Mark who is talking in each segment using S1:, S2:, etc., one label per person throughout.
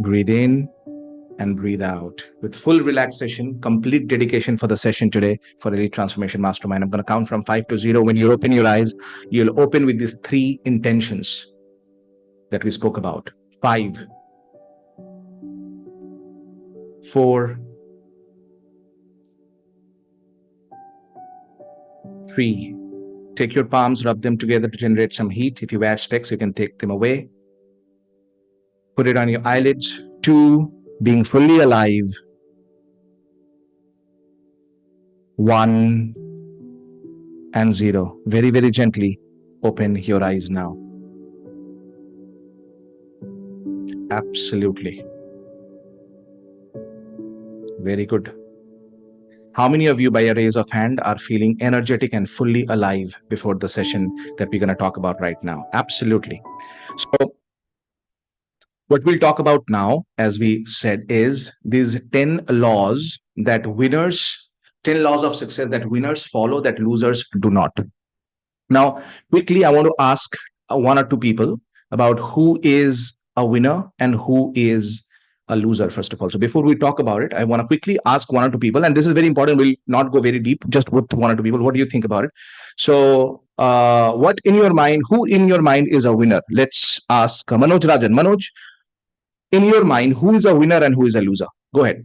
S1: Breathe in and breathe out with full relaxation, complete dedication for the session today for Elite Transformation Mastermind. I'm going to count from 5 to 0. When you open your eyes, you'll open with these 3 intentions that we spoke about. 5, 4, 3. Take your palms, rub them together to generate some heat. If you wear specs, you can take them away. Put it on your eyelids. 2, being fully alive. 1 and 0. Very, very gently open your eyes now. Absolutely. Very good. How many of you, by a raise of hand, are feeling energetic and fully alive before the session that we're going to talk about right now? Absolutely. So what we'll talk about now, as we said, is these 10 laws that winners, 10 laws of success that winners follow that losers do not. Now, quickly, I want to ask 1 or 2 people about who is a winner and who is a loser, first of all. So before we talk about it, I want to quickly ask 1 or 2 people, and this is very important. We'll not go very deep, just with 1 or 2 people. What do you think about it? So what in your mind, who in your mind is a winner? Let's ask Manoj Rajan. Manoj, in your mind, who is a winner and who is a loser? Go ahead.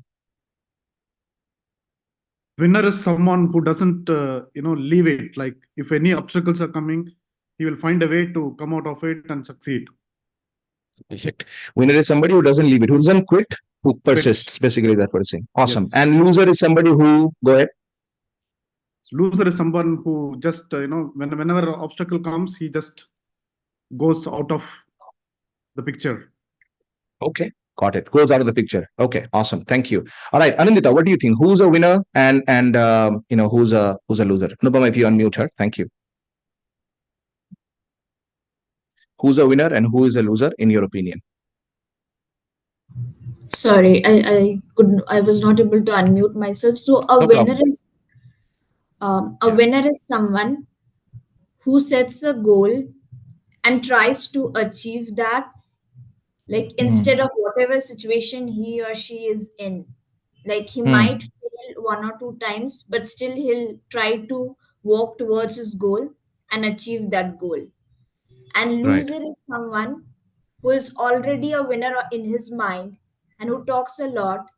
S2: Winner is someone who doesn't, leave it. Like if any obstacles are coming, he will find a way to come out of it and succeed.
S1: Perfect. Winner is somebody who doesn't leave it, who doesn't quit, who persists. Basically, that's what it's saying. Awesome. Yes. And loser is somebody who, go ahead.
S2: Loser is someone who just, whenever an obstacle comes, he just goes out of the picture.
S1: Okay. Got it. Goes out of the picture. Okay. Awesome. Thank you. All right. Anindita, what do you think? Who's a winner and who's a loser? Anupama, if you unmute her. Thank you. Who's a winner and who is a loser in your opinion?
S3: Sorry, I was not able to unmute myself. So a winner is winner is someone who sets a goal and tries to achieve that, like instead of whatever situation he or she is in. Like he might fail 1 or 2 times, but still he'll try to walk towards his goal and achieve that goal. And loser is someone who is already a winner in his mind and who talks a lot,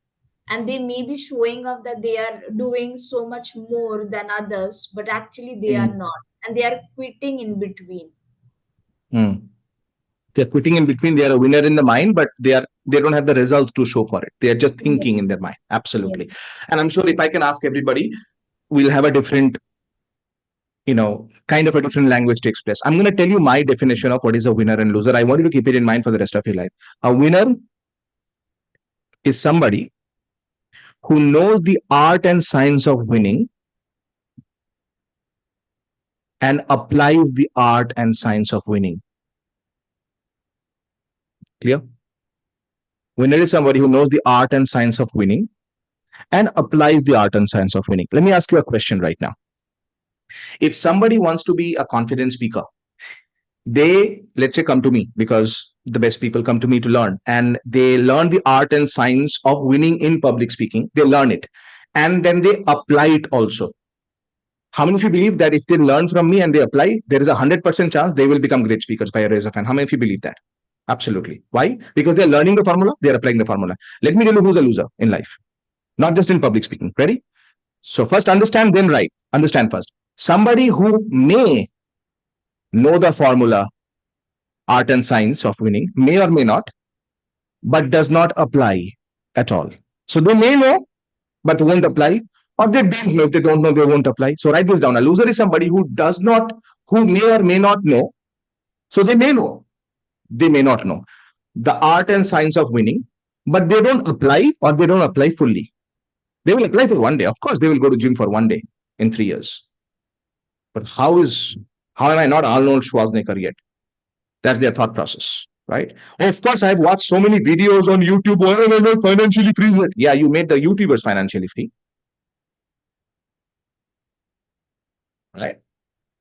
S3: and they may be showing off that they are doing so much more than others, but actually they are not, and they are quitting in between.
S1: They're quitting in between. They are a winner in the mind, but they don't have the results to show for it. They are just thinking in their mind. Absolutely. Yeah. And I'm sure if I can ask everybody, we'll have a different, kind of a different language to express. I'm going to tell you my definition of what is a winner and loser. I want you to keep it in mind for the rest of your life. A winner is somebody who knows the art and science of winning and applies the art and science of winning. Clear? Winner is somebody who knows the art and science of winning and applies the art and science of winning. Let me ask you a question right now. If somebody wants to be a confident speaker, they, let's say, come to me because the best people come to me to learn, and they learn the art and science of winning in public speaking. They learn it and then they apply it also. How many of you believe that if they learn from me and they apply, there is a 100% chance they will become great speakers by a raise of hand? How many of you believe that? Absolutely. Why? Because they're learning the formula, they're applying the formula. Let me tell you who's a loser in life, not just in public speaking. Ready? So first understand, then write. Understand first. Somebody who may know the formula, art and science of winning, may or may not, but does not apply at all. So they may know, but won't apply, or they don't know. If they don't know, they won't apply. So write this down. A loser is somebody who may or may not know. So they may know. They may not know the art and science of winning, but they don't apply, or they don't apply fully. They will apply for 1 day. Of course, they will go to gym for 1 day in 3 years. But how am I not Arnold Schwarzenegger yet? That's their thought process, right? Of course, I've watched so many videos on YouTube. Why am I not financially free? Yeah, you made the YouTubers financially free. Right?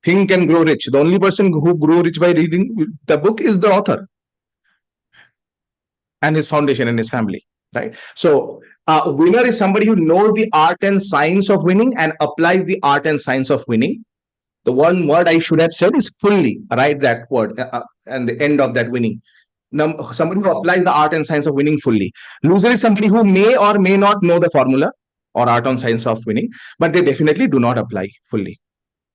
S1: Think and Grow Rich. The only person who grew rich by reading the book is the author. and his foundation and his family, right? So a winner is somebody who knows the art and science of winning and applies the art and science of winning. The one word I should have said is fully. Write that word and the end of that winning. Somebody who applies the art and science of winning fully. Loser is somebody who may or may not know the formula or art and science of winning, but they definitely do not apply fully.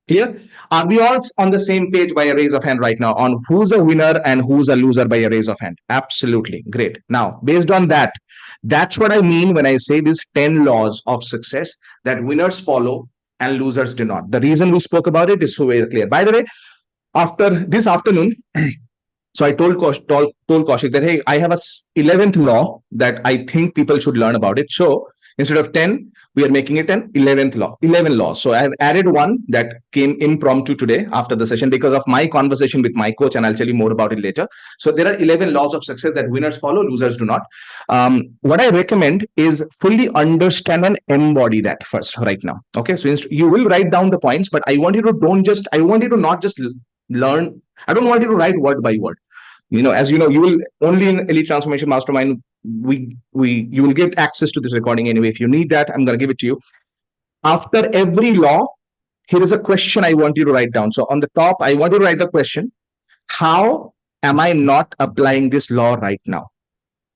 S1: Clear? Are we all on the same page by a raise of hand right now on who's a winner and who's a loser by a raise of hand? Absolutely. Great. Now, based on that, that's what I mean when I say these 10 laws of success that winners follow and losers do not. The reason we spoke about it is so very clear. By the way, after this afternoon, so I told Kaushik that, hey, I have a 11th law that I think people should learn about it. So instead of 10, we are making it an 11th law, 11 laws. So I have added one that came impromptu today after the session because of my conversation with my coach, and I'll tell you more about it later. So there are 11 laws of success that winners follow, losers do not. What I recommend is fully understand and embody that first right now. Okay, so you will write down the points, but I want you to not just learn. I don't want you to write word by word. As you know, you will only in Elite Transformation Mastermind, you will get access to this recording anyway. If you need that, I'm going to give it to you. After every law, here is a question I want you to write down. So on the top, I want you to write the question, how am I not applying this law right now?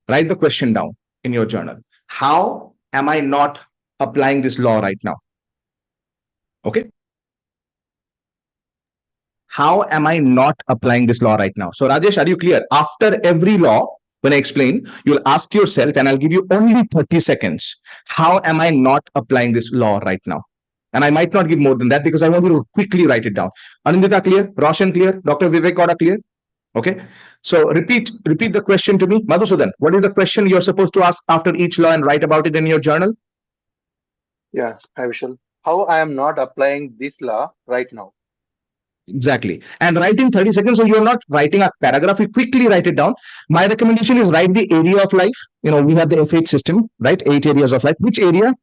S1: Write the question down in your journal. How am I not applying this law right now? Okay. How am I not applying this law right now? So Rajesh, are you clear? After every law, when I explain, you'll ask yourself, and I'll give you only 30 seconds. How am I not applying this law right now? And I might not give more than that because I want you to quickly write it down. Anindita clear? Roshan clear? Dr. Vivek Gowda clear? Okay. So repeat the question to me. Madhusudan, what is the question you're supposed to ask after each law and write about it in your journal?
S4: Yeah, hi Vishal. How I am not applying this law right now?
S1: Exactly. And write in 30 seconds. So you're not writing a paragraph, you quickly write it down. My recommendation is write the area of life. We have the F8 system, right? 8 areas of life. Which area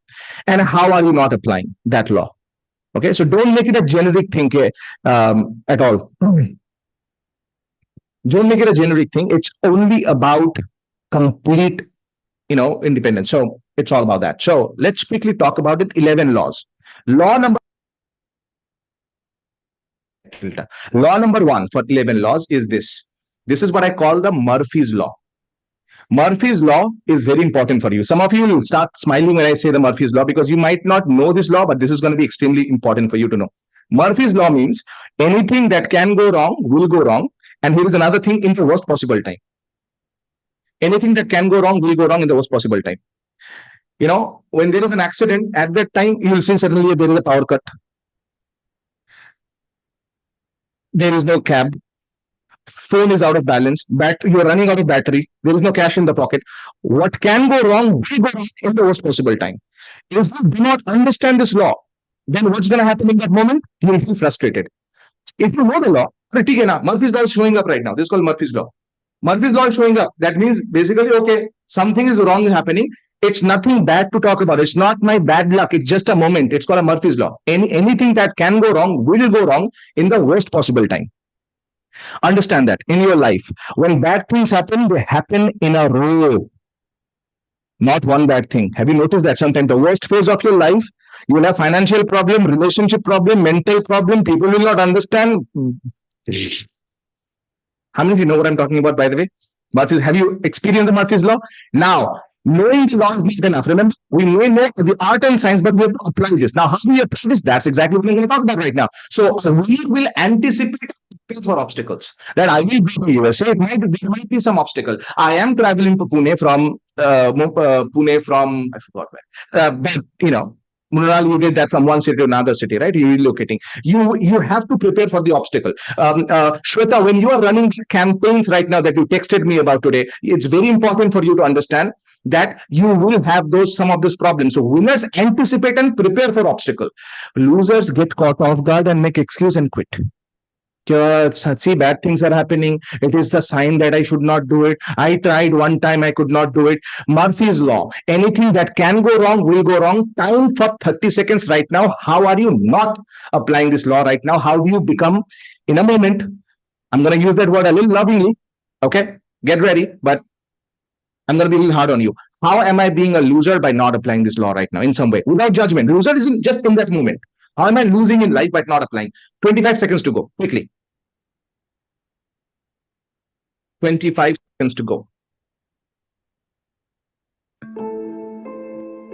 S1: and how are you not applying that law? Okay. So don't make it a generic thing at all. Don't make it a generic thing. It's only about complete, independence. So it's all about that. So let's quickly talk about it. 11 laws. Law number 1 for 11 laws is this. This is what I call the Murphy's Law. Murphy's Law is very important for you. Some of you will start smiling when I say the Murphy's Law because you might not know this law, but this is going to be extremely important for you to know. Murphy's Law means anything that can go wrong will go wrong. And here is another thing, in the worst possible time. Anything that can go wrong will go wrong in the worst possible time. When there is an accident, at that time, you will see suddenly there is a power cut. There is no cab. Phone is out of balance. You're running out of battery. There is no cash in the pocket. What can go wrong will go wrong in the worst possible time. If you do not understand this law, then what's going to happen in that moment? You will feel frustrated. If you know the law, Murphy's Law is showing up right now. This is called Murphy's Law. Murphy's Law is showing up. That means basically, okay, something is wrong happening. It's nothing bad to talk about. It's not my bad luck. It's just a moment. It's called a Murphy's Law. Anything that can go wrong will go wrong in the worst possible time. Understand that in your life, when bad things happen, they happen in a row. Not one bad thing. Have you noticed that sometimes the worst phase of your life, you will have financial problem, relationship problem, mental problem. People will not understand. How many of you know what I'm talking about, by the way? Murphy's, have you experienced the Murphy's Law? Now, knowing the law is not enough. Remember, we may know the art and science, but we have to apply this. Now, how do we apply this? That's exactly what we're going to talk about right now. So we will anticipate for obstacles. That I will go to USA. There might be some obstacle. I am traveling to Pune from I forgot where. Munal, you did that from one city to another city, right? You're relocating. You have to prepare for the obstacle. Shweta, when you are running campaigns right now that you texted me about today, it's very important for you to understand that you will have some of those problems. So winners anticipate and prepare for obstacle. Losers get caught off guard and make excuse and quit. See, bad things are happening. It is a sign that I should not do it. I tried one time, I could not do it. Murphy's Law. Anything that can go wrong will go wrong. Time for 30 seconds right now. How are you not applying this law right now? How do you become, in a moment, I'm going to use that word a little lovingly. Okay, get ready. But I'm going to be a little hard on you. How am I being a loser by not applying this law right now in some way? Without judgment. Loser isn't just in that moment. How am I losing in life by not applying? 25 seconds to go. Quickly. 25 seconds to go.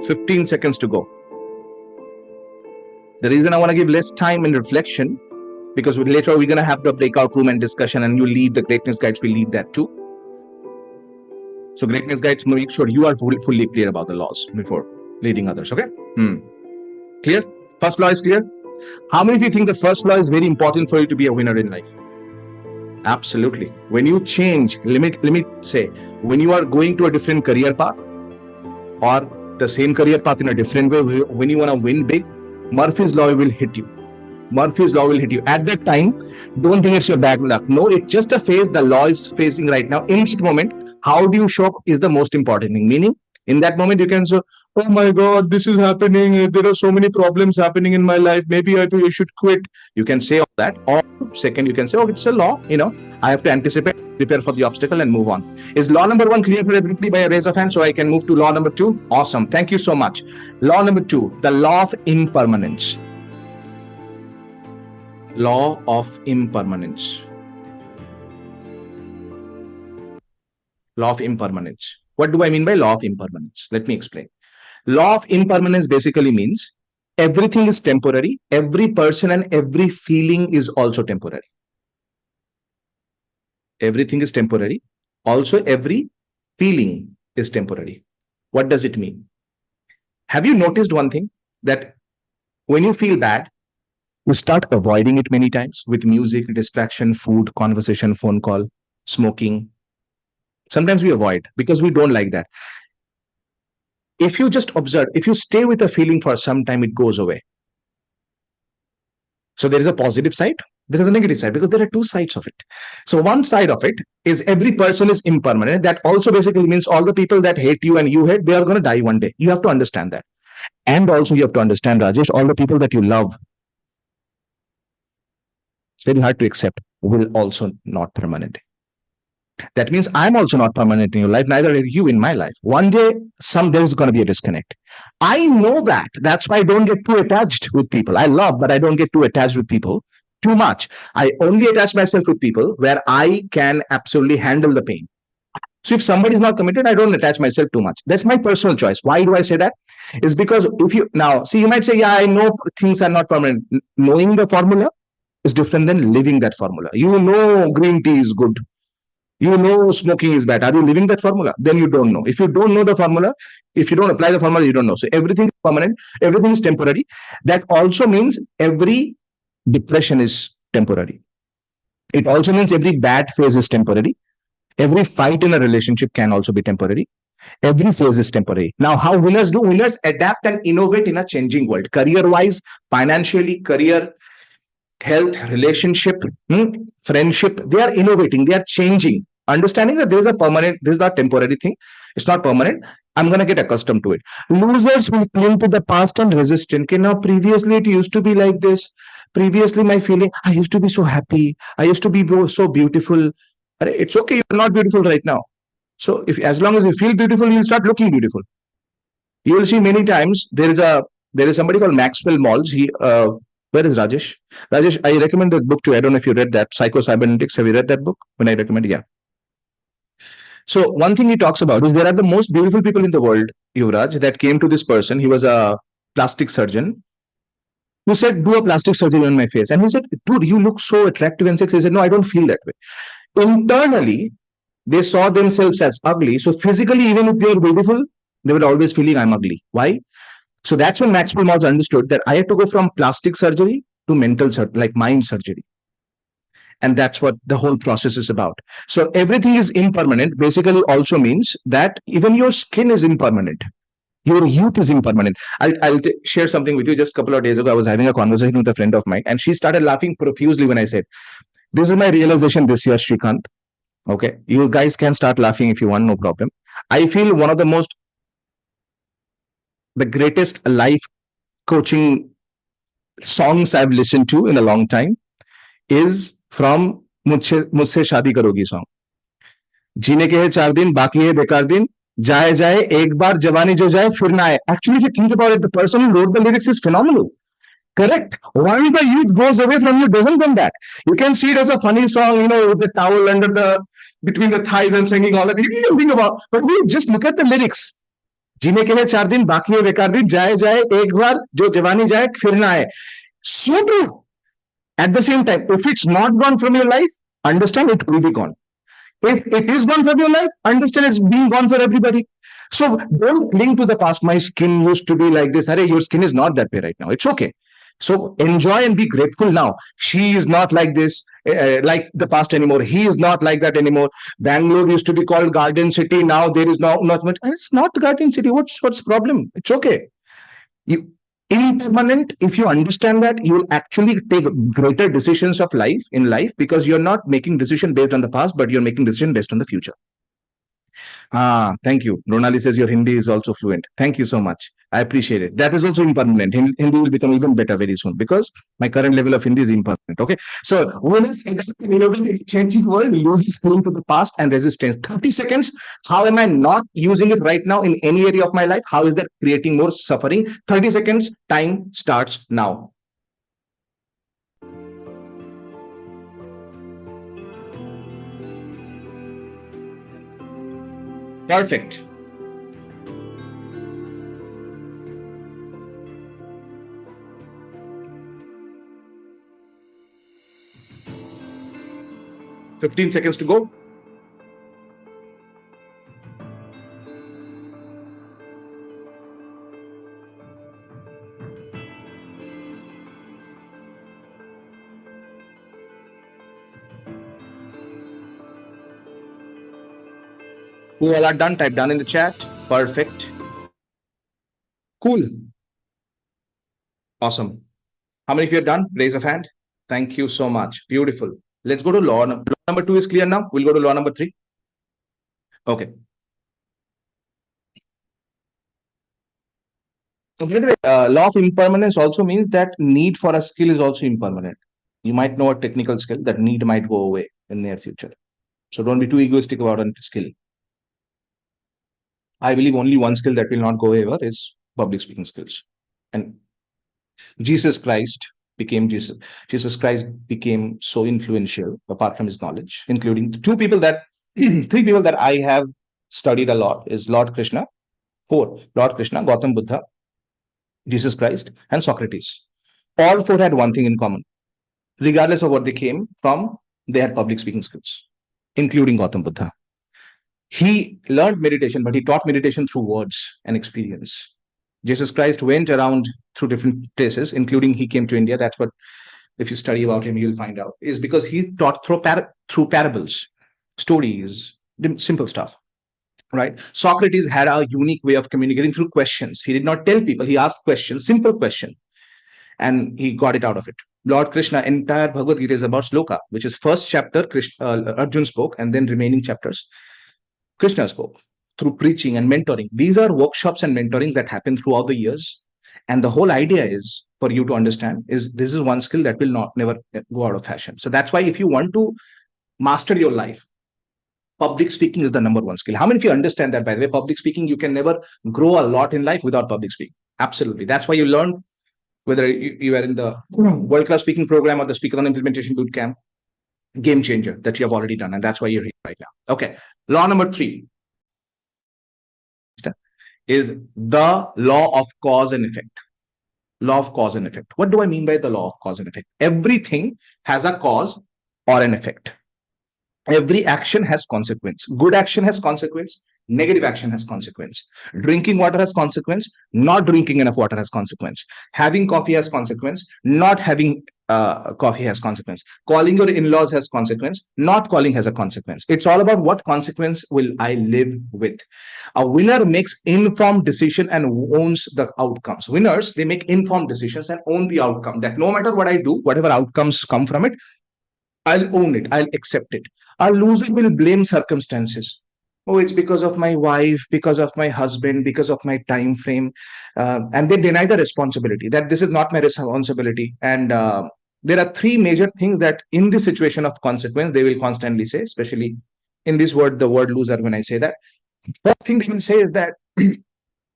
S1: 15 seconds to go. The reason I want to give less time in reflection, because later we're going to have the breakout room and discussion, and you lead the greatness guides, we lead that too. So greatness guides, make sure you are fully clear about the laws before leading others, okay? Clear? First law is clear? How many of you think the first law is very important for you to be a winner in life? Absolutely. When you change, let me say, when you are going to a different career path or the same career path in a different way, when you want to win big, Murphy's law will hit you. Murphy's law will hit you. At that time, don't think it's your bad luck. No, it's just a phase the law is facing right now. In that moment, how do you show up is the most important thing. Meaning, in that moment, you can say, oh my God, this is happening. There are so many problems happening in my life. Maybe I should quit. You can say all that. Or second, you can say, oh, it's a law. I have to anticipate, prepare for the obstacle and move on. Is law number 1 clear for everybody by a raise of hand so I can move to law number 2? Awesome. Thank you so much. Law number 2, the law of impermanence. Law of impermanence. Law of impermanence. What do I mean by law of impermanence? Let me explain. Law of impermanence basically means everything is temporary. Every person and every feeling is also temporary. Everything is temporary. Also, every feeling is temporary. What does it mean? Have you noticed one thing? That when you feel bad, you start avoiding it many times with music, distraction, food, conversation, phone call, smoking. Sometimes we avoid because we don't like that. If you just observe, if you stay with a feeling for some time, it goes away. So there is a positive side, there is a negative side, because there are two sides of it. So one side of it is every person is impermanent. That also basically means all the people that hate you and you hate, they are going to die one day. You have to understand that. And also you have to understand, Rajesh, all the people that you love, it's very hard to accept, will also not permanent. That means I'm also not permanent in your life, neither are you in my life. One day, there's going to be a disconnect. I know that. That's why I don't get too attached with people. I love, but I don't get too attached with people too much. I only attach myself with people where I can absolutely handle the pain. So if somebody is not committed, I don't attach myself too much. That's my personal choice. Why do I say that? It's because if you now see, you might say, yeah, I know things are not permanent. Knowing the formula is different than living that formula. You know green tea is good. You know smoking is bad. Are you living that formula? Then you don't know. If you don't know the formula, if you don't apply the formula, you don't know. So everything is permanent, everything is temporary. That also means every depression is temporary. It also means every bad phase is temporary. Every fight in a relationship can also be temporary. Every phase is temporary. Now, how winners do? Winners adapt and innovate in a changing world. Career-wise, financially, career, health, relationship, friendship, they are innovating, they are changing. Understanding that there's a temporary thing. It's not permanent. I'm going to get accustomed to it. Losers will cling to the past and resistant. Okay, now previously it used to be like this. Previously my feeling, I used to be so happy. I used to be so beautiful. It's okay, you're not beautiful right now. So as long as you feel beautiful, you'll start looking beautiful. You will see many times there is somebody called Maxwell Maltz. Where is Rajesh? Rajesh, I recommend that book too. I don't know if you read that, Psycho-Cybernetics. Have you read that book? When I recommend, yeah. So one thing he talks about is there are the most beautiful people in the world, Yuvraj, that came to this person. He was a plastic surgeon who said, do a plastic surgery on my face. And he said, dude, you look so attractive and sexy. He said, no, I don't feel that way. Internally, they saw themselves as ugly. So physically, even if they are beautiful, they were always feeling I'm ugly. Why? So that's when Maxwell Maltz understood that I had to go from plastic surgery to mental surgery, like mind surgery. And that's what the whole process is about. So everything is impermanent basically also means that even your skin is impermanent. Your youth is impermanent. I'll share something with you. Just a couple of days ago, I was having a conversation with a friend of mine and she started laughing profusely when I said, this is my realization this year, Shrikant. Okay, you guys can start laughing if you want, no problem. I feel one of the greatest life coaching songs I've listened to in a long time is from मुझसे शादी करोगी song. जीने के हैं 4 दिन, बाकी है बेकार दिन, जाए जाए एक बार जवानी जो जाए फिर ना आए. Actually, if you think about it, the person who wrote the lyrics is phenomenal. Correct. Once the youth goes away from you, doesn't come back. You can see it as a funny song, with the towel under between the thighs and singing all that. You can think about, but we just look at the lyrics. जीने के लिए 4 दिन बाकी है बेकार दिन, जाए जाए एक बार जो जवानी जाए फिर ना आए. So true. At the same time, if it's not gone from your life, understand it will be gone. If it is gone from your life, understand it's being gone for everybody. So don't cling to the past. My skin used to be like this. Arey, your skin is not that way right now. It's okay. So enjoy and be grateful now. She is not like this, like the past anymore. He is not like that anymore. Bangalore used to be called Garden City. Now there is not much. It's not Garden City. What's the problem? It's okay. You impermanent. If you understand that, you will actually take greater decisions of life in life, because you're not making decision based on the past, but you're making decision based on the future. Thank you. Ronali says your Hindi is also fluent. Thank you so much. I appreciate it. That is also impermanent. Hindi will become even better very soon, because my current level of Hindi is impermanent. Okay. So winners in changing world, loses cling to the past and resistance. 30 seconds. How am I not using it right now in any area of my life? How is that creating more suffering? 30 seconds. Time starts now. Perfect. Fifteen seconds to go. Who all are done? Type done in the chat. Perfect. Cool. Awesome. How many of you are done? Raise of hand. Thank you so much. Beautiful. Let's go to law number 2 is clear now. We'll go to law number 3. Okay. Law of impermanence also means that need for a skill is also impermanent. You might know a technical skill, that need might go away in the near future. So don't be too egoistic about a skill. I believe only one skill that will not go ever is public speaking skills. And Jesus Christ became Jesus. Jesus Christ became so influential, apart from his knowledge, including three people that I have studied a lot is Lord Krishna, Lord Krishna, Gautam Buddha, Jesus Christ, and Socrates. All 4 had one thing in common. Regardless of what they came from, they had public speaking skills, including Gautam Buddha. He learned meditation, but he taught meditation through words and experience. Jesus Christ went around through different places, including he came to India. That's what, if you study about him, you'll find out, is because he taught through parables, stories, simple stuff, right? Socrates had a unique way of communicating through questions. He did not tell people, he asked questions, simple question, and he got it out of it. Lord Krishna, entire Bhagavad Gita is about sloka, which is first chapter, Arjun spoke, and then remaining chapters, Krishna spoke through preaching and mentoring. These are workshops and mentorings that happen throughout the years. And the whole idea is for you to understand is this is one skill that will never go out of fashion. So that's why if you want to master your life, public speaking is the number one skill. How many of you understand that, by the way? Public speaking, you can never grow a lot in life without public speaking. Absolutely. That's why you learn, whether you are in the world-class speaking program or the Speaker Implementation Bootcamp, game changer that you have already done. And that's why you're here right now. Okay. Law number 3 is the law of cause and effect. Law of cause and effect. What do I mean by the law of cause and effect? Everything has a cause or an effect. Every action has consequence. Good action has consequence. Negative action has consequence. Drinking water has consequence. Not drinking enough water has consequence. Having coffee has consequence. Not having coffee has consequence. Calling your in-laws has consequence. Not calling has a consequence. It's all about what consequence will I live with. A winner makes informed decision and owns the outcomes. Winners, they make informed decisions and own the outcome. That no matter what I do, whatever outcomes come from it, I'll own it. I'll accept it. A loser will blame circumstances. Oh, it's because of my wife, because of my husband, because of my time frame, and they deny the responsibility, that this is not my responsibility. And there are 3 major things that in this situation of consequence they will constantly say, especially in this word, the word loser. When I say that, First thing they will say is that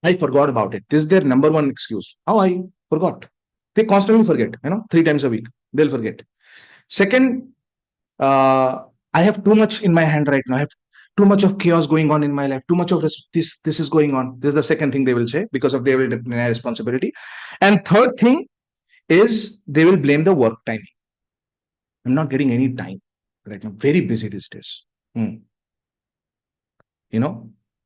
S1: I forgot about it. This is their number one excuse. Oh, I forgot. They constantly forget, 3 times a week. They'll forget. Second, I have too much in my hand right now. I have too much of chaos going on in my life. Too much of this is going on. This is the second thing they will say because of they will deny responsibility. And third thing is they will blame the work time. I'm not getting any time right now. Very busy these days.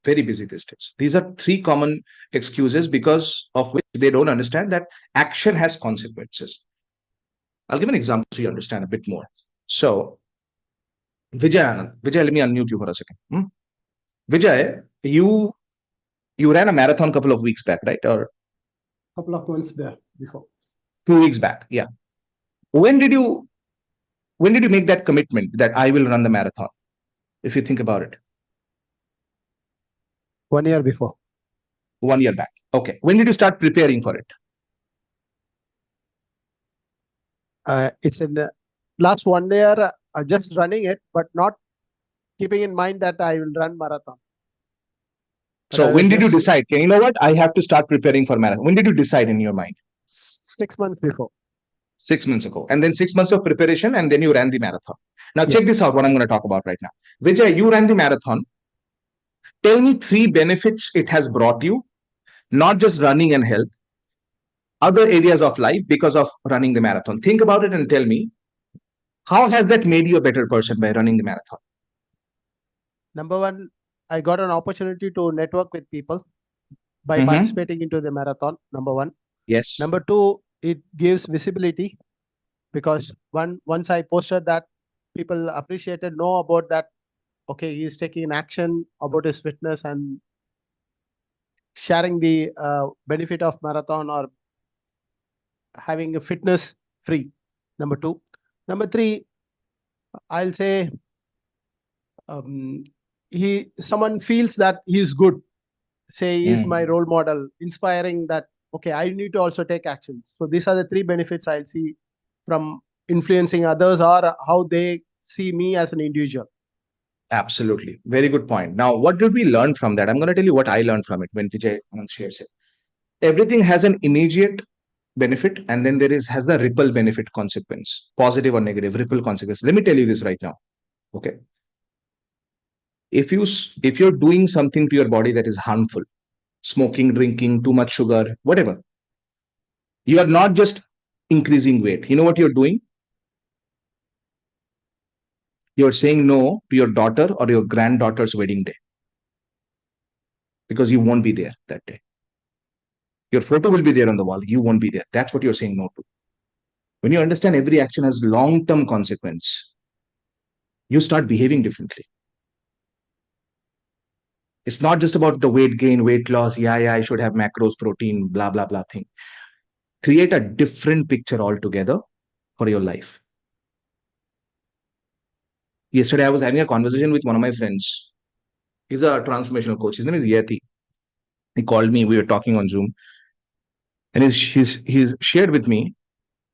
S1: Very busy these days. These are three common excuses because of which they don't understand that action has consequences. I'll give an example so you understand a bit more. So, Vijay, let me unmute you for a second. Vijay, you ran a marathon a couple of weeks back, right? Or
S5: couple of months back before.
S1: 2 weeks back, yeah. When did you make that commitment that I will run the marathon? If you think about it.
S5: 1 year before.
S1: 1 year back. Okay. When did you start preparing for it?
S5: It's in the last 1 year, just running it, but not keeping in mind that I will run marathon.
S1: So when did you decide? You know what? I have to start preparing for marathon. When did you decide in your mind?
S5: 6 months before.
S1: 6 months ago. And then 6 months of preparation, and then you ran the marathon. Now, check this out, what I'm going to talk about right now. Vijay, you ran the marathon. Tell me 3 benefits it has brought you, not just running and health, other areas of life because of running the marathon. Think about it and tell me, how has that made you a better person by running the marathon?
S5: Number one, I got an opportunity to network with people by participating into the marathon. Number one.
S1: Yes.
S5: Number two, it gives visibility because once I posted that, people appreciated, know about that. Okay, he's taking an action about his fitness and sharing the benefit of marathon or having a fitness free. Number two. Number three, I'll say someone feels that he's good. Say he's my role model, inspiring that, okay, I need to also take action. So these are the 3 benefits I'll see from influencing others or how they see me as an individual.
S1: Absolutely. Very good point. Now, what did we learn from that? I'm going to tell you what I learned from it when Vijay shares it. Everything has an immediate benefit, and then has the ripple benefit consequence, positive or negative ripple consequence. Let me tell you this right now. Okay. If you're doing something to your body that is harmful, smoking, drinking, too much sugar, whatever, you are not just increasing weight. You know what you're doing? You're saying no to your daughter or your granddaughter's wedding day because you won't be there that day. Your photo will be there on the wall. You won't be there. That's what you're saying no to. When you understand every action has long-term consequence, you start behaving differently. It's not just about the weight gain, weight loss. Yeah, I should have macros, protein, blah, blah, blah thing. Create a different picture altogether for your life. Yesterday, I was having a conversation with one of my friends. He's a transformational coach. His name is Yeti. He called me. We were talking on Zoom. And he's shared with me.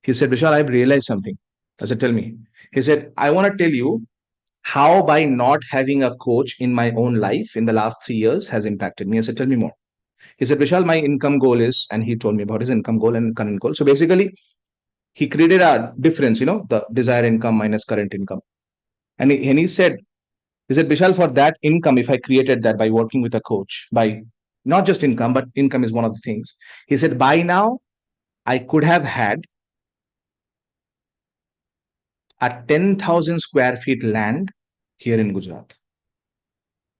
S1: He said, Vishal, I've realized something. I said, tell me. He said, I want to tell you how by not having a coach in my own life in the last 3 years has impacted me. I said, tell me more. He said, Vishal, my income goal is, and he told me about his income goal and current goal. So basically, he created a difference, the desired income minus current income. And he said, Vishal, for that income, if I created that by working with a coach, by not just income, but income is one of the things. He said, by now, I could have had a 10,000 square feet land here in Gujarat.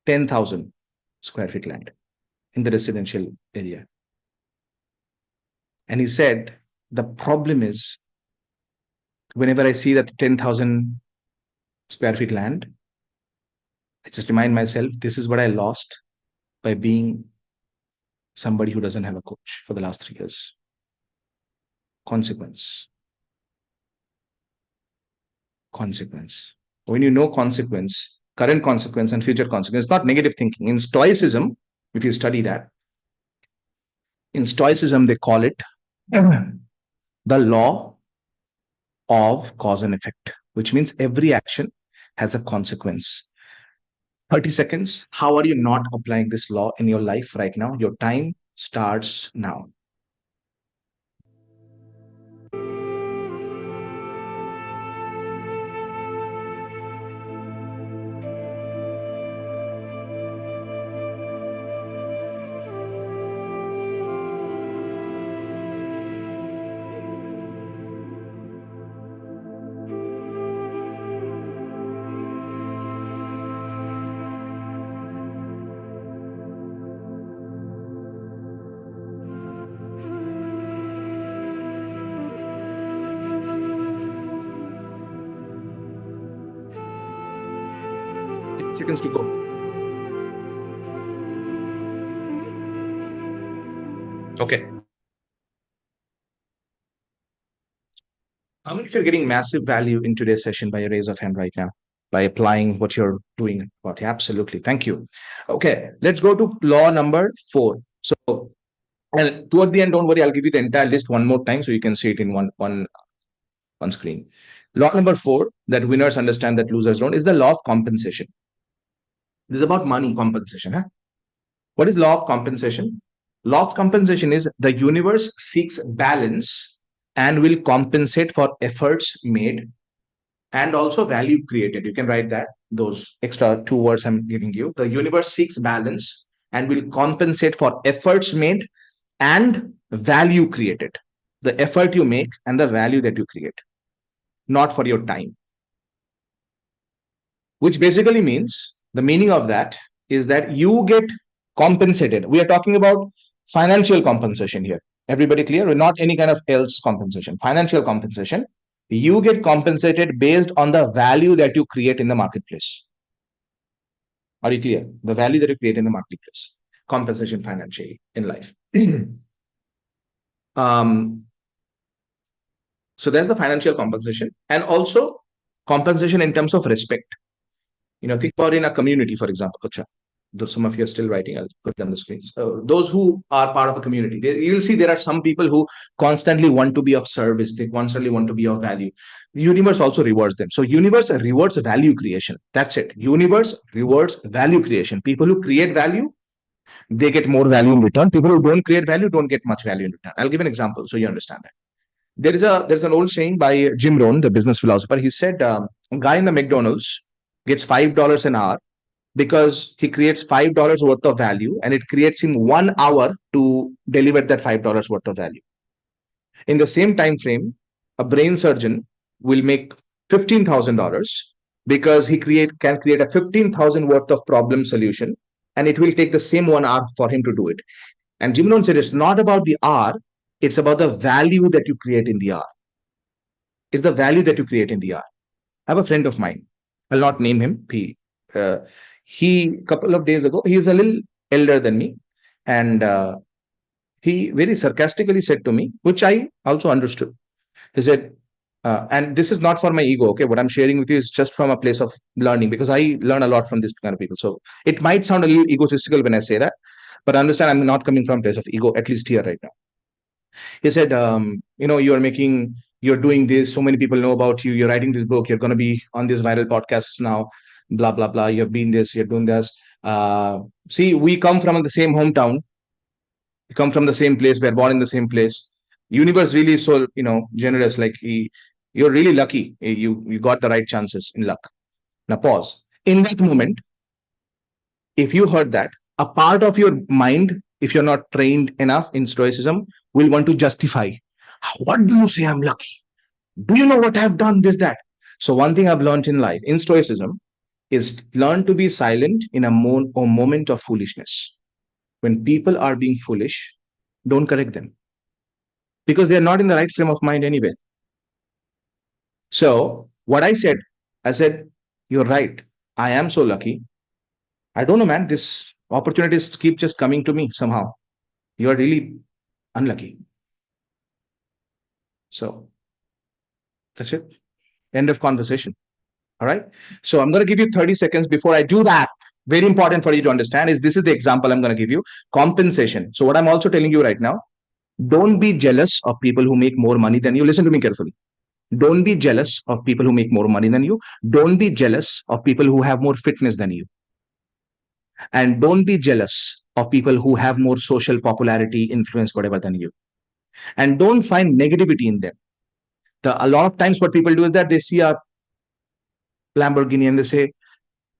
S1: 10,000 square feet land in the residential area. And he said, the problem is, whenever I see that 10,000 square feet land, I just remind myself, this is what I lost by being somebody who doesn't have a coach for the last 3 years. Consequence. When you know consequence, current consequence and future consequence, it's not negative thinking. In Stoicism, if you study that, in Stoicism, they call it the law of cause and effect, which means every action has a consequence. 30 seconds. How are you not applying this law in your life right now? Your time starts now. Seconds to go. Okay. How many of you are getting massive value in today's session by a raise of hand right now? By applying what you're doing? But absolutely. Thank you. Okay, let's go to law number 4. So, and toward the end, don't worry, I'll give you the entire list one more time so you can see it in one screen. Law number 4, that winners understand that losers don't, is the law of compensation. This is about money compensation. Huh? What is law of compensation? Law of compensation is the universe seeks balance and will compensate for efforts made and also value created. You can write that, those extra 2 words I'm giving you. The universe seeks balance and will compensate for efforts made and value created. The effort you make and the value that you create, not for your time. Which basically means, the meaning of that is that you get compensated. We are talking about financial compensation here. Everybody clear? We're not any kind of else compensation. Financial compensation. You get compensated based on the value that you create in the marketplace. Are you clear? The value that you create in the marketplace. Compensation financially in life. So there's the financial compensation, and also compensation in terms of respect. Think about in a community, for example. Though some of you are still writing, I'll put it on the screen. So those who are part of a community, you will see there are some people who constantly want to be of service. They constantly want to be of value. The universe also rewards them. So universe rewards value creation. That's it. Universe rewards value creation. People who create value, they get more value in return. People who don't create value don't get much value in return. I'll give an example so you understand that. There's an old saying by Jim Rohn, the business philosopher. He said, a guy in the McDonald's gets $5 an hour because he creates $5 worth of value, and it creates him 1 hour to deliver that $5 worth of value. In the same time frame, a brain surgeon will make $15,000 because he can create a 15,000 worth of problem solution, and it will take the same 1 hour for him to do it. And Jim Rohn said it's not about the hour, it's about the value that you create in the hour. It's the value that you create in the hour. I have a friend of mine. I'll not name him. He couple of days ago, he is a little elder than me, and he very sarcastically said to me, which I also understood. He said, and this is not for my ego, okay? What I'm sharing with you is just from a place of learning, because I learn a lot from this kind of people. So it might sound a little egotistical when I say that, but understand I'm not coming from a place of ego, at least here right now. He said, you're doing this, so many people know about you, you're writing this book, you're going to be on these viral podcasts now, blah, blah, blah, you've been this, you're doing this. See, we come from the same hometown, we come from the same place, we're born in the same place. Universe really is so, generous, like you're really lucky, you got the right chances in luck. Now pause. In that moment, if you heard that, a part of your mind, if you're not trained enough in stoicism, will want to justify. What do you say I'm lucky? Do you know what I've done, this, that? So one thing I've learned in life, in stoicism, is learn to be silent in a moment of foolishness. When people are being foolish, don't correct them, because they're not in the right frame of mind anyway. So what I said, you're right. I am so lucky. I don't know, man. This opportunities keep just coming to me somehow. You are really unlucky. So that's it. End of conversation. All right. So I'm going to give you 30 seconds before I do that. Very important for you to understand is this is the example I'm going to give you. Compensation. So what I'm also telling you right now, don't be jealous of people who make more money than you. Listen to me carefully. Don't be jealous of people who make more money than you. Don't be jealous of people who have more fitness than you. And don't be jealous of people who have more social popularity, influence, whatever than you. And don't find negativity in them. A lot of times what people do is that they see a Lamborghini and they say,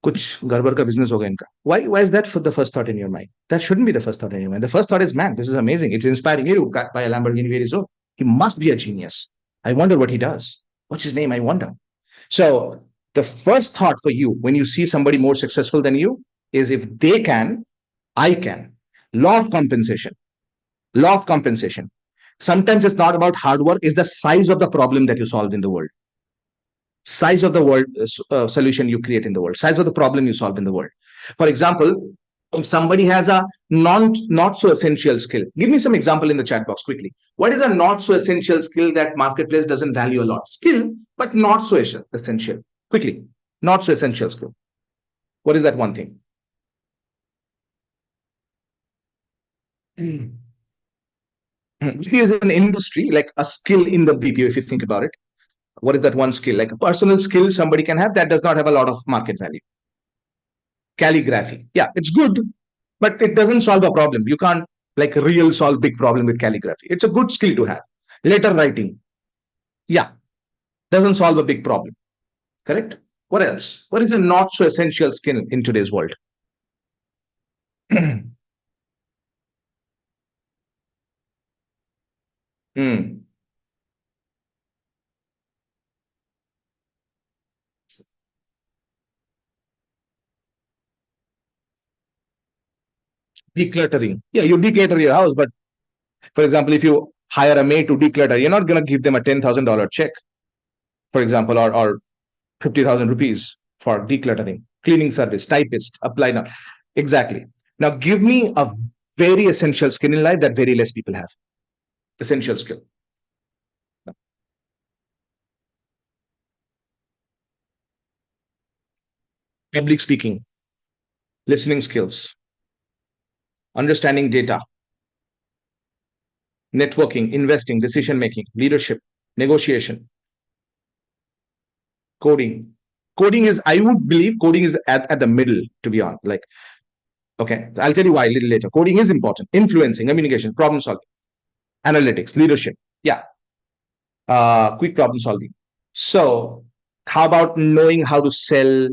S1: कुछ गड़बड़ का business होगा इनका. Why is that for the first thought in your mind? That shouldn't be the first thought in your mind. The first thought is, man, this is amazing. It's inspiring. You buy a Lamborghini very soon. He must be a genius. I wonder what he does. What's his name? I wonder. So the first thought for you when you see somebody more successful than you is, if they can, I can. Law of compensation. Law of compensation. Sometimes it's not about hard work, it's the size of the problem that you solve in the world. Size of the world solution you create in the world, size of the problem you solve in the world. For example, if somebody has a not so essential skill, give me some example in the chat box quickly. What is a not so essential skill that marketplace doesn't value a lot? Skill, but not so essential. Quickly, not so essential skill. What is that one thing? BPO is an industry, like a skill in the BPO, if you think about it. What is that one skill? Like a personal skill somebody can have that does not have a lot of market value. Calligraphy. Yeah, it's good, but it doesn't solve a problem. You can't like real solve big problem with calligraphy. It's a good skill to have. Letter writing. Yeah, doesn't solve a big problem. Correct? What else? What is a not so essential skill in today's world? Decluttering. Yeah, you declutter your house, but for example, if you hire a maid to declutter, you're not going to give them a $10,000 check, for example, or 50,000 rupees for decluttering, cleaning service, typist, apply now. Exactly. Now give me a very essential skill in life that very less people have. Essential skill. Public speaking, listening skills, understanding data, networking, investing, decision making, leadership, negotiation, coding. Coding is, I would believe, coding is at the middle, to be honest. Like, okay, I'll tell you why a little later. Coding is important. Influencing, communication, problem solving, analytics, leadership. Yeah. Quick problem solving. So, how about knowing how to sell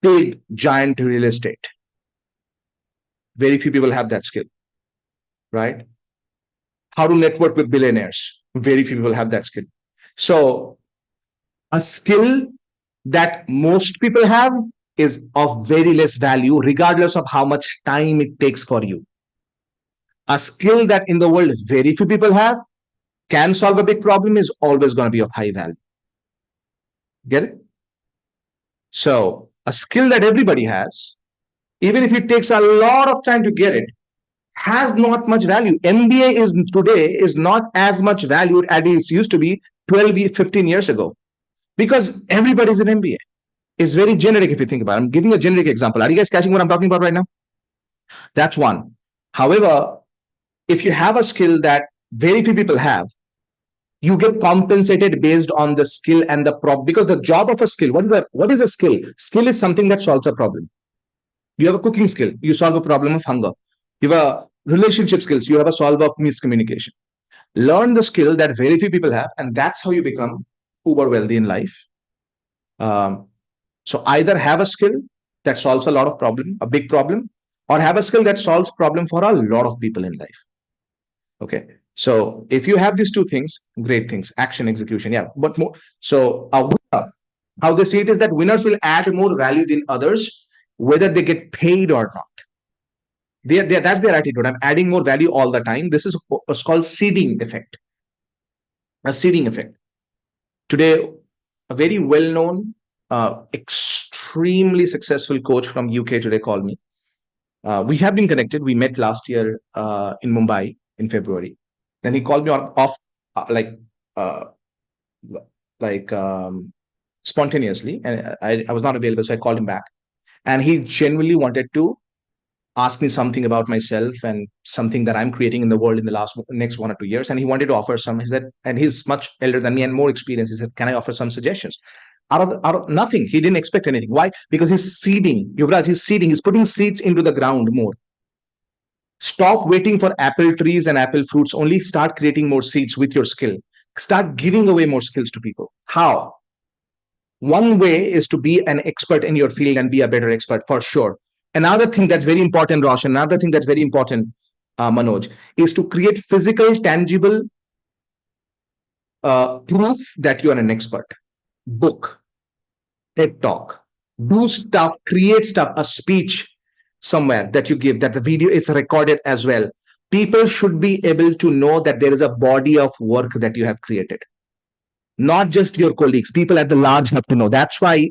S1: big, giant real estate? Very few people have that skill, right? How to network with billionaires? Very few people have that skill. So, a skill that most people have is of very less value, regardless of how much time it takes for you. A skill that in the world very few people have, can solve a big problem, is always going to be of high value. Get it? So a skill that everybody has, even if it takes a lot of time to get it, has not much value. MBA is today is not as much valued as it used to be 12, 15 years ago, because everybody's an MBA. It's very generic if you think about it. I'm giving a generic example. Are you guys catching what I'm talking about right now? That's one. However, if you have a skill that very few people have, you get compensated based on the skill and the problem. Because the job of a skill, what is a skill? Skill is something that solves a problem. You have a cooking skill, you solve a problem of hunger. You have a relationship skills, you have a solve of miscommunication. Learn the skill that very few people have, and that's how you become uber wealthy in life. So either have a skill that solves a lot of problem, a big problem, or have a skill that solves problem for a lot of people in life. Okay. So if you have these two things, great things, action, execution. Yeah. But more, so a winner, how they see it is that winners will add more value than others, whether they get paid or not. That's their attitude. I'm adding more value all the time. This is what's called seeding effect. A seeding effect. Today, a very well-known, extremely successful coach from UK today called me. We have been connected. We met last year in Mumbai in February. Then he called me spontaneously, and I was not available, so I called him back. And he genuinely wanted to ask me something about myself and something that I'm creating in the world in the next 1 or 2 years. And he wanted to offer some. He said, and he's much elder than me and more experienced. He said, "Can I offer some suggestions?" out of nothing. He didn't expect anything. Why? Because he's seeding. Yuvraj, he's seeding. He's putting seeds into the ground more. Stop waiting for apple trees and apple fruits. Only start creating more seeds with your skill. Start giving away more skills to people. How? One way is to be an expert in your field and be a better expert for sure. Another thing that's very important, Roshan, another thing that's very important, Manoj, is to create physical, tangible proof that you are an expert. Book, TED Talk, do stuff, create stuff, a speech somewhere that you give, that the video is recorded as well. People should be able to know that there is a body of work that you have created. Not just your colleagues, people at the large have to know. That's why,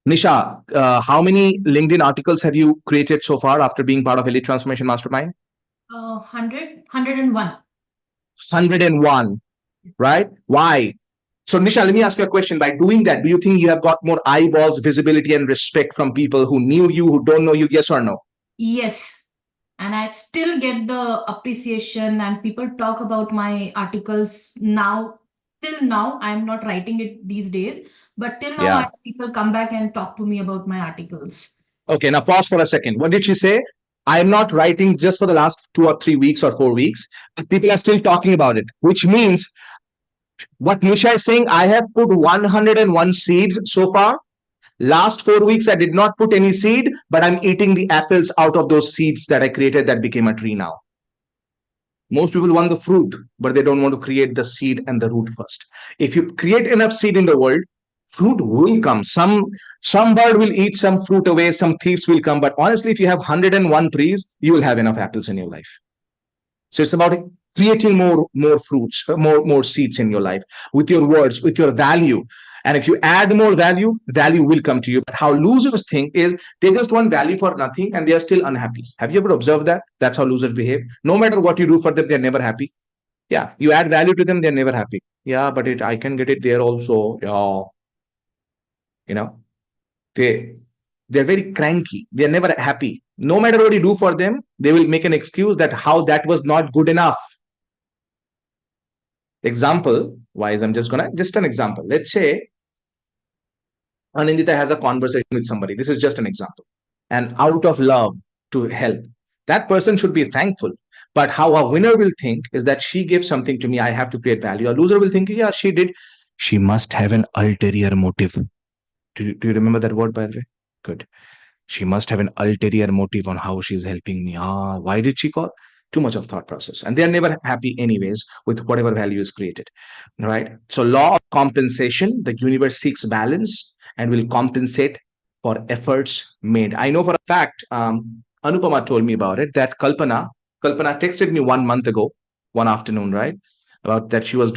S1: Nisha, how many LinkedIn articles have you created so far after being part of Elite Transformation Mastermind?
S6: 101.
S1: 101, right? Why? So, Nisha, let me ask you a question. By doing that, do you think you have got more eyeballs, visibility, and respect from people who knew you, who don't know you? Yes or no?
S6: Yes. And I still get the appreciation, and people talk about my articles now. Till now, I'm not writing it these days, but till now,
S1: Yeah.
S6: people come back and talk to me about my articles.
S1: Okay, now pause for a second. What did she say? I'm not writing just for the last 2 or 3 weeks or 4 weeks. People are still talking about it, which means what Nisha is saying, I have put 101 seeds so far. Last 4 weeks, I did not put any seed, but I'm eating the apples out of those seeds that I created that became a tree now. Most people want the fruit, but they don't want to create the seed and the root first. If you create enough seed in the world, fruit will come. Some bird will eat some fruit away, some thieves will come. But honestly, if you have 101 trees, you will have enough apples in your life. So it's about creating more fruits, more seeds in your life with your words, with your value. And if you add more value, value will come to you. But how losers think is they just want value for nothing and they are still unhappy. Have you ever observed that? That's how losers behave. No matter what you do for them, they're never happy. Yeah, you add value to them, they're never happy. Yeah, but I can get it there also. Yeah, you know, they're very cranky. They're never happy. No matter what you do for them, they will make an excuse that how that was not good enough. Example wise, I'm just an example. Let's say Anindita has a conversation with somebody. This is just an example. And out of love to help, that person should be thankful. But how a winner will think is that she gave something to me, I have to create value. A loser will think, yeah, she did. She must have an ulterior motive. Do you remember that word, by the way? Good. She must have an ulterior motive on how she's helping me. Why did she call? Too much of thought process. And they're never happy anyways with whatever value is created. Right? So law of compensation, the universe seeks balance and will compensate for efforts made. I know for a fact, Anupama told me about it, that Kalpana texted me 1 month ago, one afternoon, right? About that she was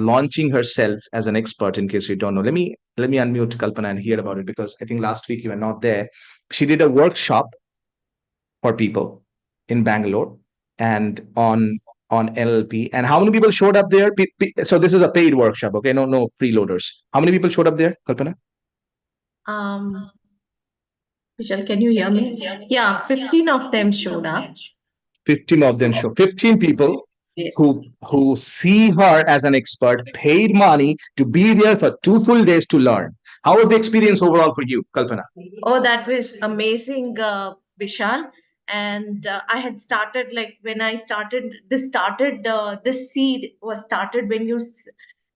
S1: launching herself as an expert. In case you don't know, let me unmute Kalpana and hear about it, because I think last week you were not there. She did a workshop for people in Bangalore and on NLP. And how many people showed up there? So this is a paid workshop, okay? No freeloaders. How many people showed up there, Kalpana?
S7: Vishal, can you hear me? Yeah, 15 of them showed up.
S1: 15 of them show. 15 people.
S7: Yes.
S1: Who see her as an expert, paid money to be there for 2 full days to learn. How was the experience overall for you, Kalpana?
S7: Oh, that was amazing, Vishal. And I had started, like when I started, this seed was started when you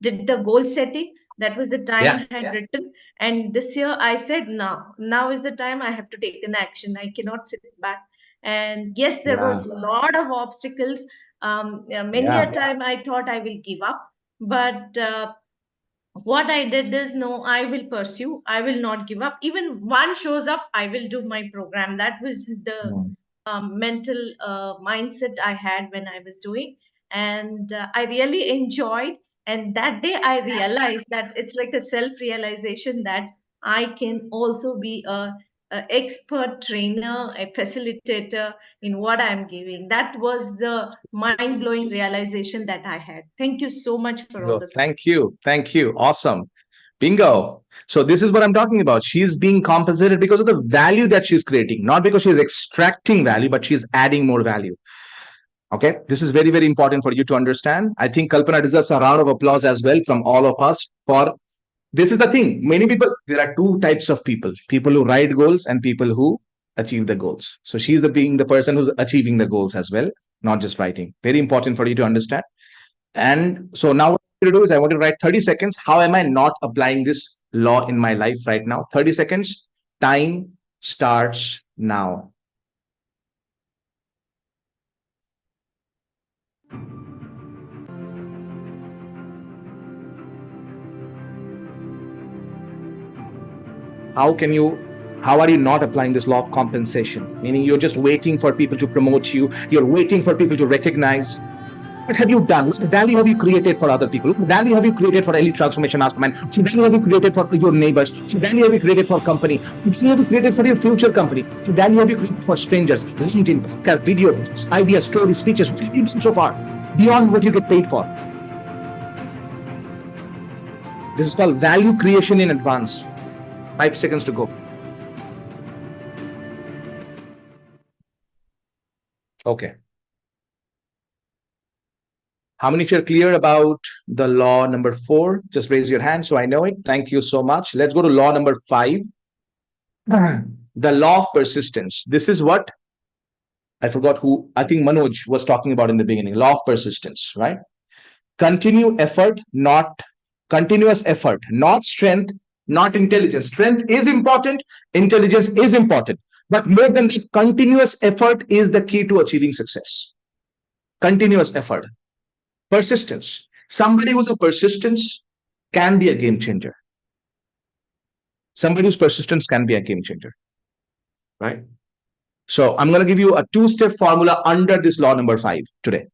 S7: did the goal setting. That was the time I had written. And this year I said, now is the time I have to take an action. I cannot sit back. And yes, there was a lot of obstacles. Many a time I thought I will give up, but what I did is, no, I will pursue. I will not give up. Even one shows up, I will do my program. That was the mental mindset I had when I was doing. And I really enjoyed. And that day I realized that it's like a self-realization that I can also be a expert trainer, a facilitator in what I'm giving. That was the mind-blowing realization that I had. Thank you so much for all this.
S1: Thank you. Awesome. Bingo. So this is what I'm talking about. She's being compensated because of the value that she's creating, not because she's extracting value, but she's adding more value. Okay, this is very, very important for you to understand. I think Kalpana deserves a round of applause as well from all of us for this is the thing. Many people, there are two types of people who write goals and people who achieve the goals. So she's being the person who's achieving the goals as well, not just writing. Very important for you to understand. And so now what I'm going to do is I want to write 30 seconds. How am I not applying this law in my life right now? 30 seconds. Time starts now. How are you not applying this law of compensation? Meaning you're just waiting for people to promote you. You're waiting for people to recognize. What have you done? What value have you created for other people? What value have you created for Elite Transformation Mastermind? What value have you created for your neighbors? What value have you created for company? What value have you created for your future company? What value have you created for strangers? LinkedIn, podcast, videos, ideas, stories, speeches. What have you done so far? Beyond what you get paid for. This is called value creation in advance. 5 seconds to go. Okay. How many of you are clear about the law number 4? Just raise your hand so I know it. Thank you so much. Let's go to law number 5. The law of persistence. This is what I forgot who, I think Manoj was talking about in the beginning. Law of persistence, right? Continuous effort, not strength, not intelligence. Strength is important, intelligence is important. But more than that, continuous effort is the key to achieving success. Continuous effort. Persistence. Somebody who's a persistence can be a game changer. Somebody who's persistence can be a game changer, right? So I'm going to give you a 2-step formula under this law number 5 today.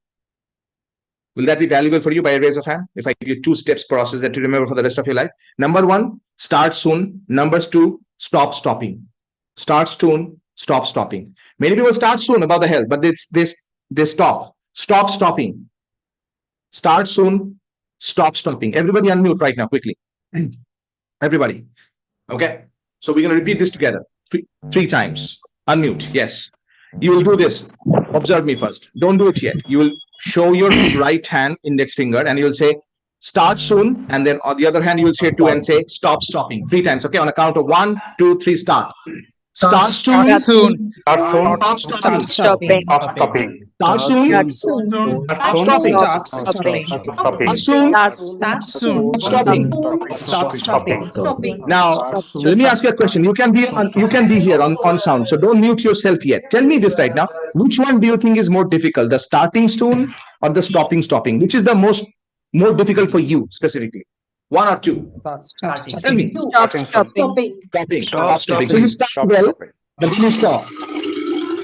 S1: Will that be valuable for you by a raise of hand? If I give you 2 steps process that you remember for the rest of your life. Number 1, start soon. Number 2, stop stopping. Start soon, stop stopping. Many people start soon about the health, but they stop. Stop stopping. Start soon, stop stopping. Everybody unmute right now, quickly. Everybody. Okay. So we're going to repeat this together 3 times. Unmute. Yes. You will do this. Observe me first. Don't do it yet. You will show your right hand index finger and you will say start soon. And then on the other hand, you will say 2 and say stop stopping 3 times. Okay. On a count of 1, 2, 3, start. Start soon. Stop stopping. Start soon. Stop stopping. Stop stopping. Now, let me ask you a question. You can be here on sound, so don't mute yourself yet. Tell me this right now. Which one do you think is more difficult, the starting soon or the stopping? Which is the more difficult for you specifically? 1 or 2? Tell me.
S3: Stop stopping.
S1: Stopping. So you start well, but then you stop.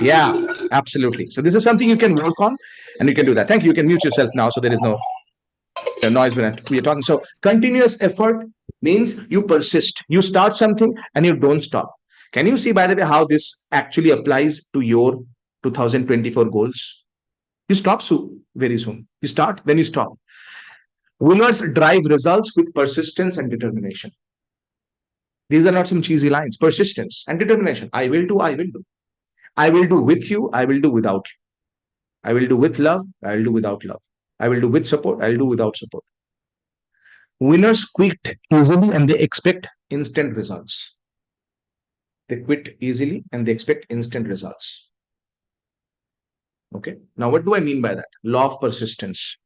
S1: Yeah, absolutely. So this is something you can work on and you can do that. Thank you. You can mute yourself now so there is no noise when we're talking. So continuous effort means you persist. You start something and you don't stop. Can you see, by the way, how this actually applies to your 2024 goals? You stop very soon. You start, then you stop. Winners drive results with persistence and determination. These are not some cheesy lines. Persistence and determination. I will do. I will do with you. I will do without you. I will do with love. I will do without love. I will do with support. I will do without support. Winners quit easily and they expect instant results. They quit easily and they expect instant results. Okay. Now, what do I mean by that? Law of persistence.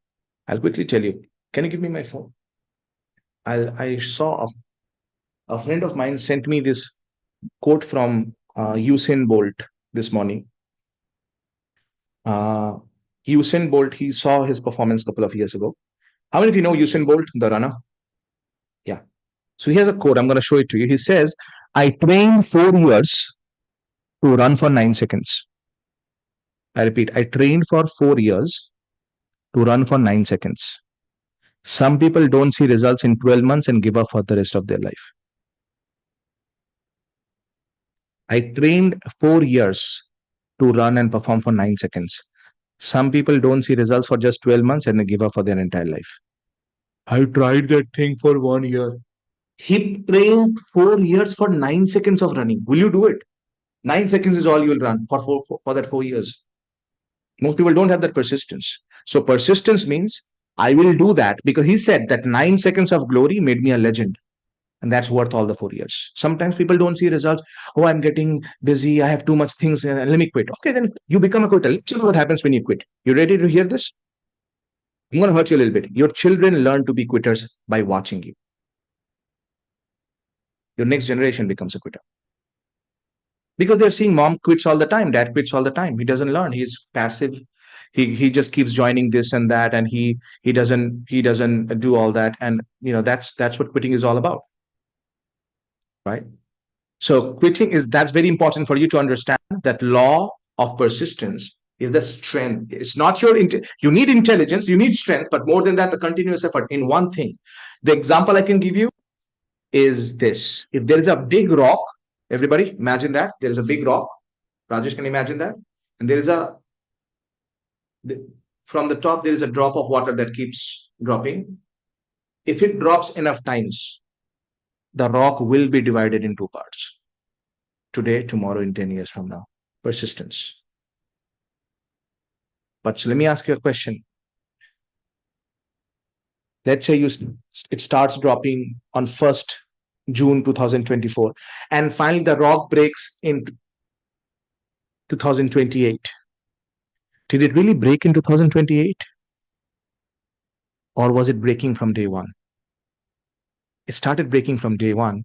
S1: I'll quickly tell you. Can you give me my phone? I saw a friend of mine sent me this quote from Usain Bolt this morning. Usain Bolt, he saw his performance a couple of years ago. How many of you know Usain Bolt, the runner? Yeah. So he has a quote. I'm going to show it to you. He says, I trained 4 years to run for 9 seconds. I repeat, I trained for 4 years to run for 9 seconds. Some people don't see results in 12 months and give up for the rest of their life. I trained 4 years to run and perform for 9 seconds. Some people don't see results for just 12 months and they give up for their entire life. I tried that thing for 1 year. He trained 4 years for 9 seconds of running. Will you do it? 9 seconds is all you will run for that 4 years. Most people don't have that persistence. So persistence means I will do that because he said that 9 seconds of glory made me a legend. And that's worth all the 4 years. Sometimes people don't see results. Oh, I'm getting busy. I have too much things. Let me quit. Okay, then you become a quitter. Let's see what happens when you quit. You ready to hear this? I'm going to hurt you a little bit. Your children learn to be quitters by watching you. Your next generation becomes a quitter. Because they're seeing mom quits all the time, dad quits all the time. He doesn't learn. He's passive. He just keeps joining this and that, and he doesn't do all that. And that's what quitting is all about. Right? So quitting that's very important for you to understand that law of persistence is the strength. It's not you need intelligence, you need strength, but more than that, the continuous effort in one thing. The example I can give you is this. If there is a big rock, everybody imagine that there is a big rock. Rajesh, can you imagine that? And there is from the top, there is a drop of water that keeps dropping. If it drops enough times, the rock will be divided in two parts. Today, tomorrow, in 10 years from now. Persistence. But so let me ask you a question. Let's say it starts dropping on 1st June 2024, and finally the rock breaks in 2028. Did it really break in 2028? Or was it breaking from day one? It started breaking from day one,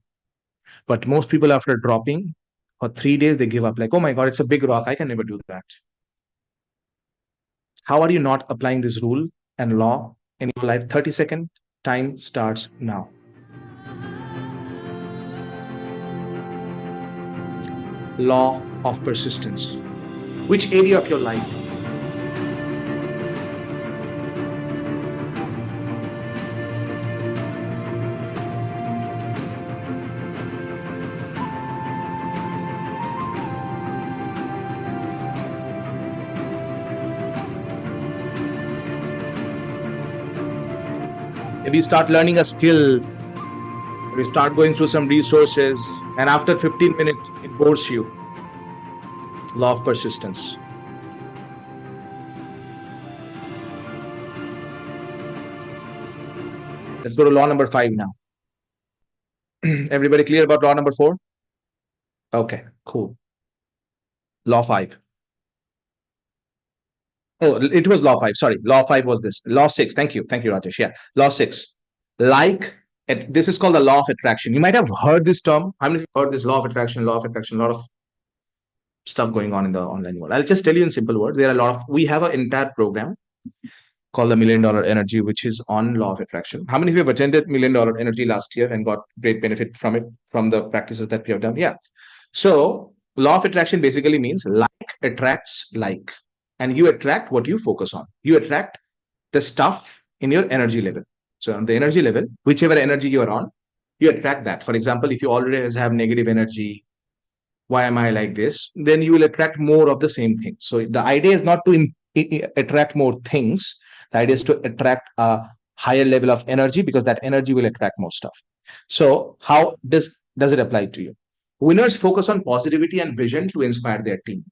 S1: but most people, after dropping for 3 days, they give up. Like, oh my God, it's a big rock. I can never do that. How are you not applying this rule and law in your life? 30-second time starts now. Law of persistence. Which area of your life? If you start learning a skill, or you start going through some resources, and after 15 minutes, it bores you. Law of persistence. Let's go to law number 5 now. Everybody clear about law number 4? Okay, cool. Law 5. Oh, it was law 5. Sorry, law 5 was this. Law 6. Thank you, Rajesh. Yeah, law 6. This is called the law of attraction. You might have heard this term. How many of you heard this law of attraction? Law of attraction. A lot of stuff going on in the online world. I'll just tell you in simple words. We have an entire program called the $1 Million Energy, which is on law of attraction. How many of you have attended $1 Million Energy last year and got great benefit from it, from the practices that we have done? Yeah. So law of attraction basically means like attracts like, and you attract what you focus on. You attract the stuff in your energy level. So on the energy level, whichever energy you are on, you attract that. For example, if you always have negative energy, why am I like this? Then you will attract more of the same thing. So the idea is not to attract more things. The idea is to attract a higher level of energy, because that energy will attract more stuff. So how does it apply to you? Winners focus on positivity and vision to inspire their team.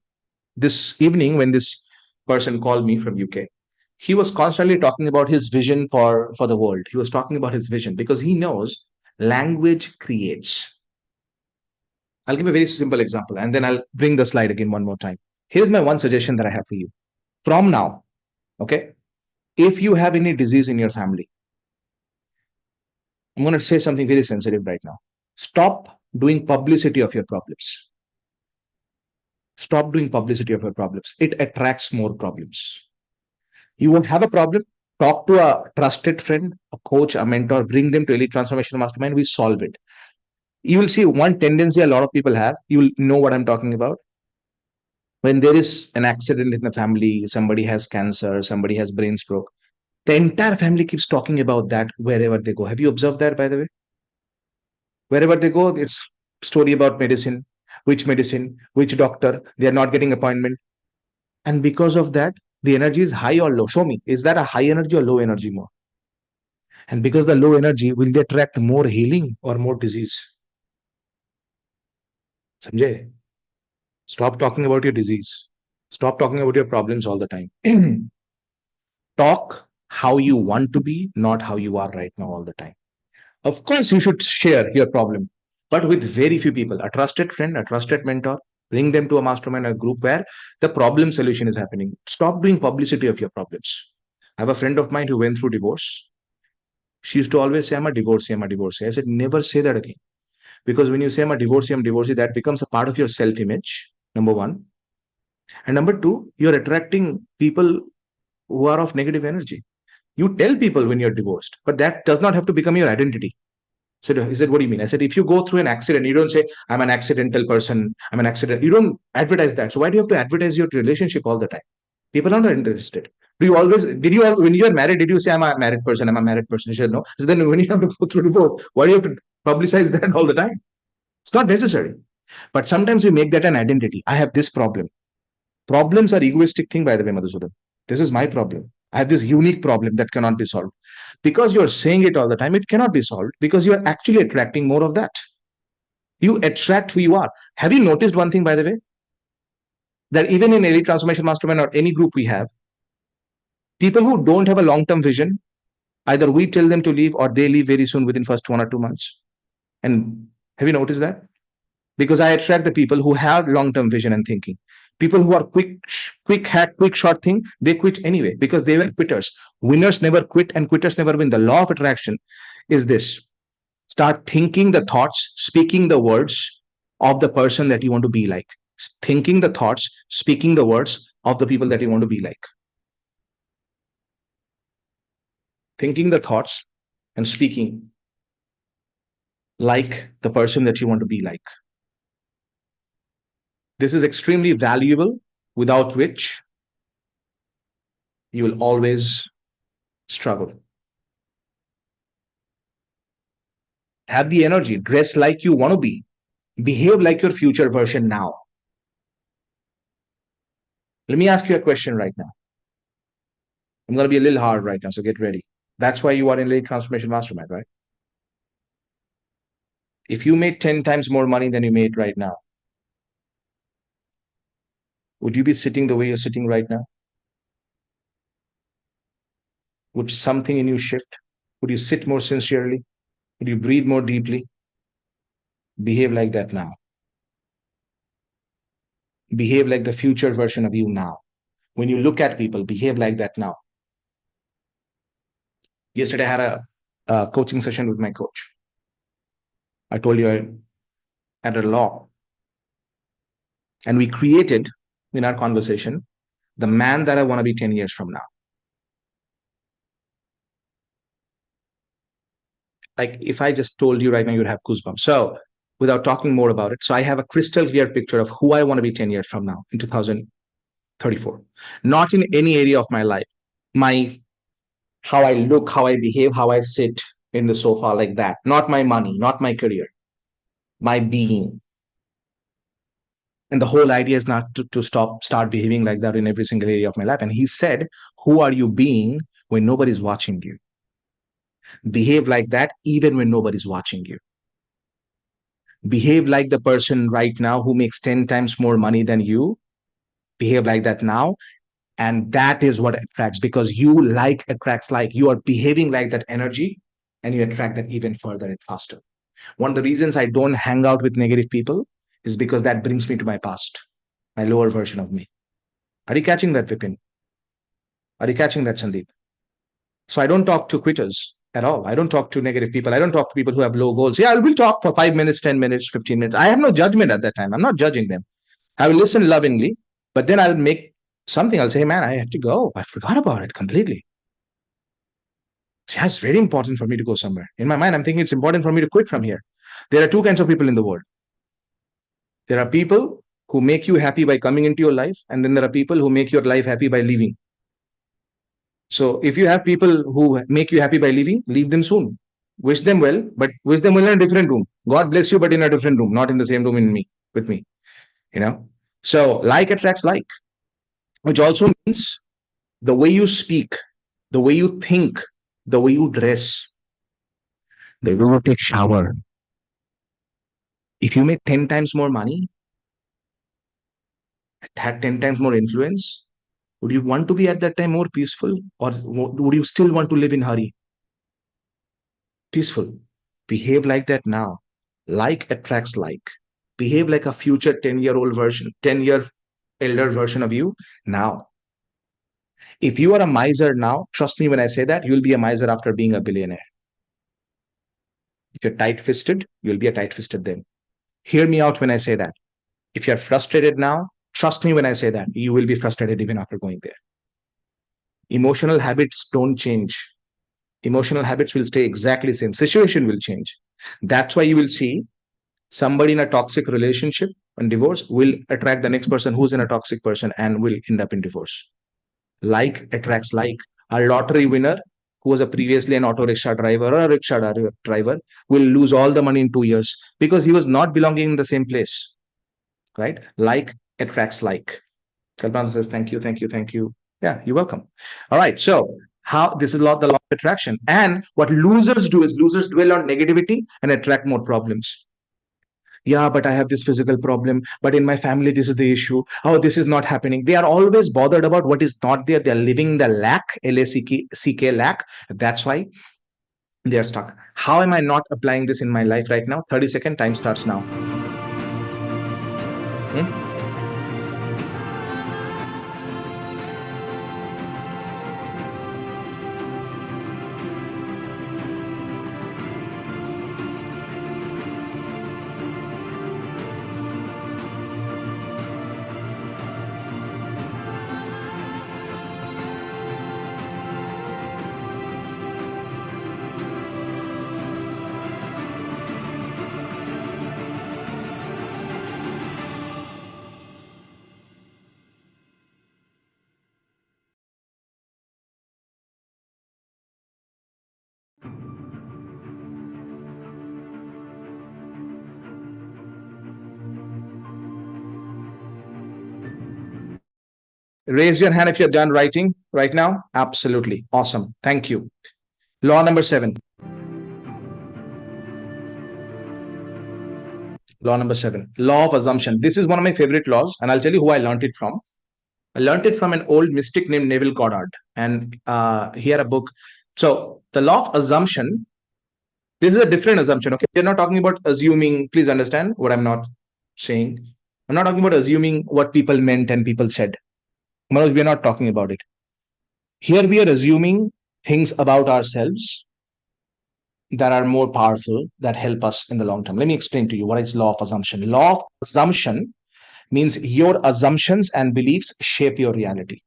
S1: This evening, when this person called me from UK, he was constantly talking about his vision for the world. He was talking about his vision because he knows language creates. I'll give a very simple example, and then I'll bring the slide again one more time. Here's my one suggestion that I have for you. From now, okay, if you have any disease in your family, I'm going to say something very sensitive right now. Stop doing publicity of your problems. Stop doing publicity of your problems. It attracts more problems. You won't have a problem. Talk to a trusted friend, a coach, a mentor, bring them to Elite Transformation Mastermind. We solve it. You will see one tendency a lot of people have. You will know what I'm talking about. When there is an accident in the family, somebody has cancer, somebody has brain stroke, the entire family keeps talking about that wherever they go. Have you observed that, by the way? Wherever they go, it's story about medicine, which doctor, they are not getting appointment. And because of that, the energy is high or low. Show me, is that a high energy or low energy more? And because the low energy, will they attract more healing or more disease? Sanjay, stop talking about your disease. Stop talking about your problems all the time. Talk how you want to be, not how you are right now all the time. Of course, you should share your problem, but with very few people. A trusted friend, a trusted mentor, bring them to a mastermind, a group where the problem solution is happening. Stop doing publicity of your problems. I have a friend of mine who went through divorce. She used to always say, I'm a divorcee, I'm a divorcee. I said, never say that again. Because when you say I'm divorcee, that becomes a part of your self-image, number one. And number two, you're attracting people who are of negative energy. You tell people when you're divorced, but that does not have to become your identity. So he said, what do you mean? I said, if you go through an accident, you don't say, I'm an accidental person, I'm an accident. You don't advertise that. So why do you have to advertise your relationship all the time? People are not interested. Do you always, did you, when you were married, did you say, I'm a married person, I'm a married person? He said, no. So then when you have to go through divorce, why do you have to publicize that all the time? It's not necessary. But sometimes we make that an identity. I have this problem. Problems are egoistic thing, by the way, Madhusudan. This is my problem. I have this unique problem that cannot be solved. Because you're saying it all the time, it cannot be solved because you're actually attracting more of that. You attract who you are. Have you noticed one thing, by the way? That even in Elite Transformation Mastermind or any group we have, people who don't have a long-term vision, either we tell them to leave or they leave very soon within first 1 or 2 months. And have you noticed that? Because I attract the people who have long-term vision and thinking. People who are quick hack, quick short thing, they quit anyway because they were quitters. Winners never quit and quitters never win. The law of attraction is this. Start thinking the thoughts, speaking the words of the person that you want to be like. Thinking the thoughts, speaking the words of the people that you want to be like. Thinking the thoughts and speaking like the person that you want to be like. This is extremely valuable, without which you will always struggle. Have the energy, dress like you want to be, behave like your future version now. Let me ask you a question right now. I'm going to be a little hard right now, so get ready. That's why you are in Elite Transformation Mastermind, right? If you made 10 times more money than you made right now, would you be sitting the way you're sitting right now? Would something in you shift? Would you sit more sincerely? Would you breathe more deeply? Behave like that now. Behave like the future version of you now. When you look at people, behave like that now. Yesterday, I had a coaching session with my coach. I told you I had a law. And we created in our conversation the man that I want to be 10 years from now. Like if I just told you right now, you'd have goosebumps. So without talking more about it, so I have a crystal clear picture of who I want to be 10 years from now in 2034. Not in any area of my life. How I look, how I behave, how I sit in the sofa like that. Not my money, not my career, my being. And the whole idea is not to start behaving like that in every single area of my life. And he said, who are you being when nobody's watching you? Behave like that even when nobody's watching you. Behave like the person right now who makes 10 times more money than you. Behave like that now. And that is what attracts, because you like attracts like. You are behaving like that energy and you attract that even further and faster. One of the reasons I don't hang out with negative people is because that brings me to my past, my lower version of me. Are you catching that, Vipin? Are you catching that, Sandeep? So I don't talk to quitters at all. I don't talk to negative people. I don't talk to people who have low goals. Yeah, I will talk for 5 minutes, 10 minutes, 15 minutes. I have no judgment at that time. I'm not judging them. I will listen lovingly, but then I'll make something. I'll say, hey, man, I have to go. I forgot about it completely. Yeah, it's very important for me to go somewhere. In my mind, I'm thinking it's important for me to quit from here. There are two kinds of people in the world. There are people who make you happy by coming into your life, and then there are people who make your life happy by leaving. So if you have people who make you happy by leaving, leave them soon. Wish them well, but wish them well in a different room. God bless you, but in a different room, not in the same room with me. So like attracts like, which also means the way you speak, the way you think, the way you dress, the way you take shower. If you make 10 times more money, had 10 times more influence? Would you want to be at that time more peaceful, or would you still want to live in hurry? Peaceful. Behave like that now. Like attracts like. Behave like a future 10-year-old version, 10-year elder version of you now. If you are a miser now, trust me when I say that, you'll be a miser after being a billionaire. If you're tight-fisted, you'll be a tight-fisted then. Hear me out when I say that. If you're frustrated now, trust me when I say that, you will be frustrated even after going there. Emotional habits don't change. Emotional habits will stay exactly the same. Situation will change. That's why you will see somebody in a toxic relationship and divorce will attract the next person who's in a toxic person and will end up in divorce. Like attracts like. A lottery winner who was a previously an auto rickshaw driver or a rickshaw driver will lose all the money in 2 years because he was not belonging in the same place. Right? Like attracts like. Kalpana says, thank you, thank you, thank you. Yeah, you're welcome. All right. So how this is the law of attraction. And what losers do is losers dwell on negativity and attract more problems. Yeah, but I have this physical problem, but in my family this is the issue. Oh, this is not happening. They are always bothered about what is not there. They're living the lack, LACK, lack. That's why they are stuck. How am I not applying this in my life right now? 30-second time starts now. Raise your hand if you're done writing right now. Absolutely. Awesome. Thank you. Law number 7. Law number 7. Law of assumption. This is one of my favorite laws, and I'll tell you who I learned it from. I learned it from an old mystic named Neville Goddard, and he had a book. So the law of assumption, this is a different assumption. Okay, we're not talking about assuming. Please understand what I'm not saying. I'm not talking about assuming what people meant and people said. Manoj, we're not talking about it. Here we are assuming things about ourselves that are more powerful, that help us in the long term. Let me explain to you what is law of assumption. Law of assumption means your assumptions and beliefs shape your reality.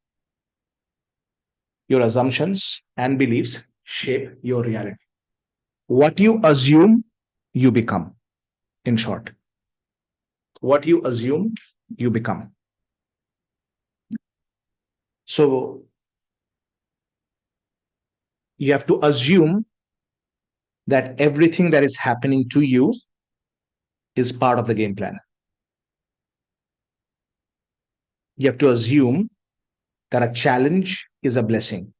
S1: Your assumptions and beliefs shape your reality. What you assume, you become. In short, what you assume, you become. So you have to assume that everything that is happening to you is part of the game plan. You have to assume that a challenge is a blessing.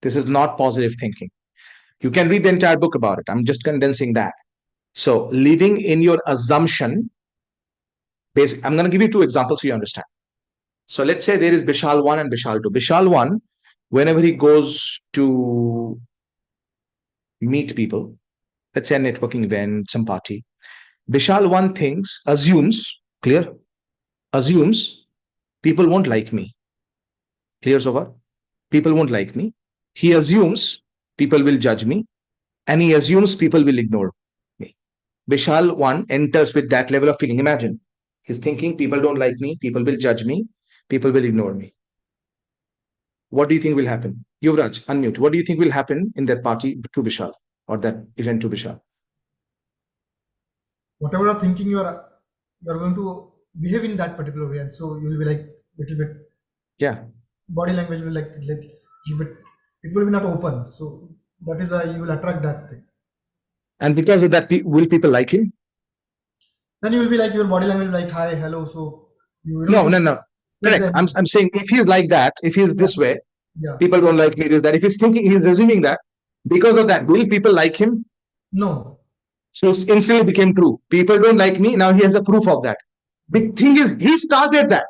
S1: This is not positive thinking. You can read the entire book about it. I'm just condensing that. So living in your assumption, I'm going to give you 2 examples so you understand. So let's say there is Bishal 1 and Bishal 2. Bishal 1, whenever he goes to meet people, let's say a networking event, some party, Bishal 1 assumes people won't like me. Clear so far? People won't like me. He assumes people will judge me, and he assumes people will ignore me. Vishal 1 enters with that level of feeling. Imagine, he's thinking people don't like me, people will judge me, people will ignore me. What do you think will happen? Yuvraj, unmute. What do you think will happen in that party to Vishal or that event to Vishal?
S8: Whatever you're thinking, you're going to behave in that particular way, and so you will be like little bit.
S1: Yeah.
S8: Body language will like little bit. It will be not open, so that is why you will attract that thing.
S1: And because of that, will people like him?
S8: Then you will be like your body language like hi, hello. So you
S1: no. Correct. I'm saying if he's like that, if he's this way, people don't like me. This that. If he's thinking, he's assuming that because of that, will people like him?
S8: No.
S1: So it instantly became true. People don't like me. Now he has a proof of that. Big thing is he started that.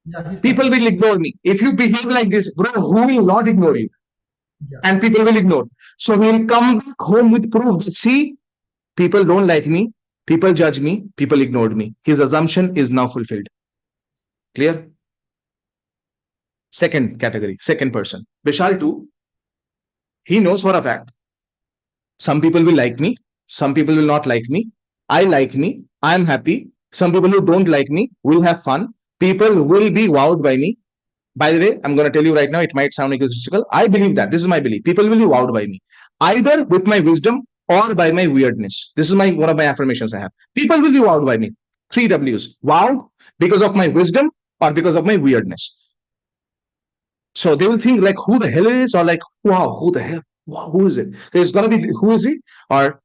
S8: Yeah, he's
S1: People will ignore me. If you behave like this, bro, who will not ignore you?
S8: Yeah.
S1: And people will ignore. So he will come back home with proof. See, people don't like me. People judge me. People ignored me. His assumption is now fulfilled. Clear? Second category, second person. Vishal too, he knows for a fact. Some people will like me. Some people will not like me. I like me. I am happy. Some people who don't like me will have fun. People will be wowed by me. By the way, I'm going to tell you right now, it might sound egotistical. I believe that. This is my belief. People will be wowed by me, either with my wisdom or by my weirdness. This is my one of my affirmations I have. People will be wowed by me. 3 W's. Wowed because of my wisdom or because of my weirdness. So they will think like, who the hell it is, or like, wow, who the hell? Wow, who is it? There's going to be, who is he? Or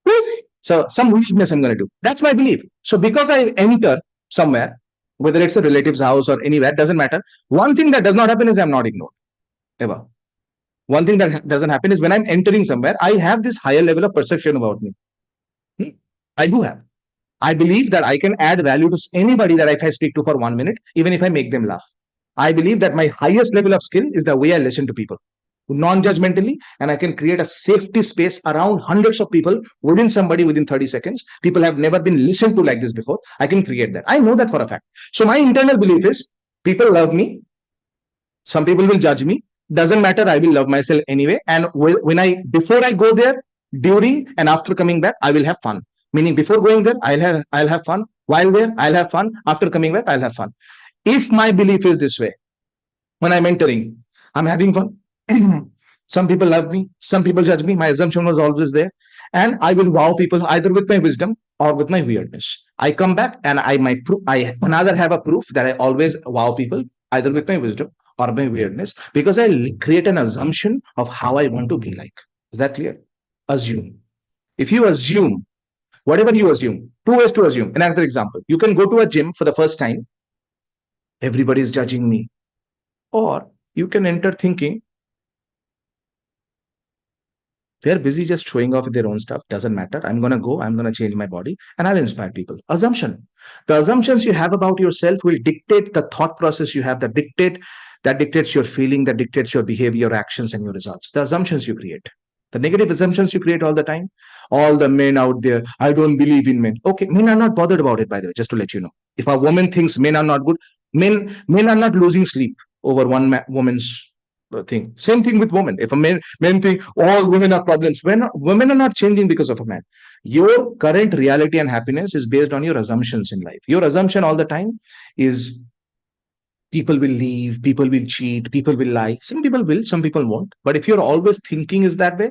S1: who is he? So some weirdness I'm going to do. That's my belief. So because I enter somewhere, whether it's a relative's house or anywhere, doesn't matter. One thing that does not happen is I'm not ignored, ever. One thing that doesn't happen is when I'm entering somewhere, I have this higher level of perception about me. I do have. I believe that I can add value to anybody that if I speak to for 1 minute, even if I make them laugh. I believe that my highest level of skill is the way I listen to people, non-judgmentally, and I can create a safety space around hundreds of people within somebody within 30 seconds. People have never been listened to like this before. I can create that. I know that for a fact. So my internal belief is people love me. Some people will judge me. Doesn't matter. I will love myself anyway. And before I go there, during and after coming back, I will have fun. Meaning before going there, I'll have fun. While there, I'll have fun. After coming back, I'll have fun. If my belief is this way, when I'm entering, I'm having fun. Some people love me, some people judge me. My assumption was always there. And I will wow people either with my wisdom or with my weirdness. I come back and I another have a proof that I always wow people either with my wisdom or my weirdness, because I create an assumption of how I want to be like. Is that clear? Assume. If you assume, whatever you assume, 2 ways to assume. Another example, you can go to a gym for the first time. Everybody is judging me. Or you can enter thinking they're busy just showing off with their own stuff. Doesn't matter. I'm going to go. I'm going to change my body and I'll inspire people. Assumption. The assumptions you have about yourself will dictate the thought process you have, that dictates your feeling, that dictates your behavior, your actions, and your results. The assumptions you create. The negative assumptions you create all the time. All the men out there, I don't believe in men. Okay, men are not bothered about it, by the way, just to let you know. If a woman thinks men are not good, men are not losing sleep over one woman's thing. Same thing with women. If a men think all women are problems, when women are not changing because of a man. Your current reality and happiness is based on your assumptions in life. Your assumption all the time is people will leave, people will cheat, people will lie. Some people will, some people won't. But if you're always thinking is that way,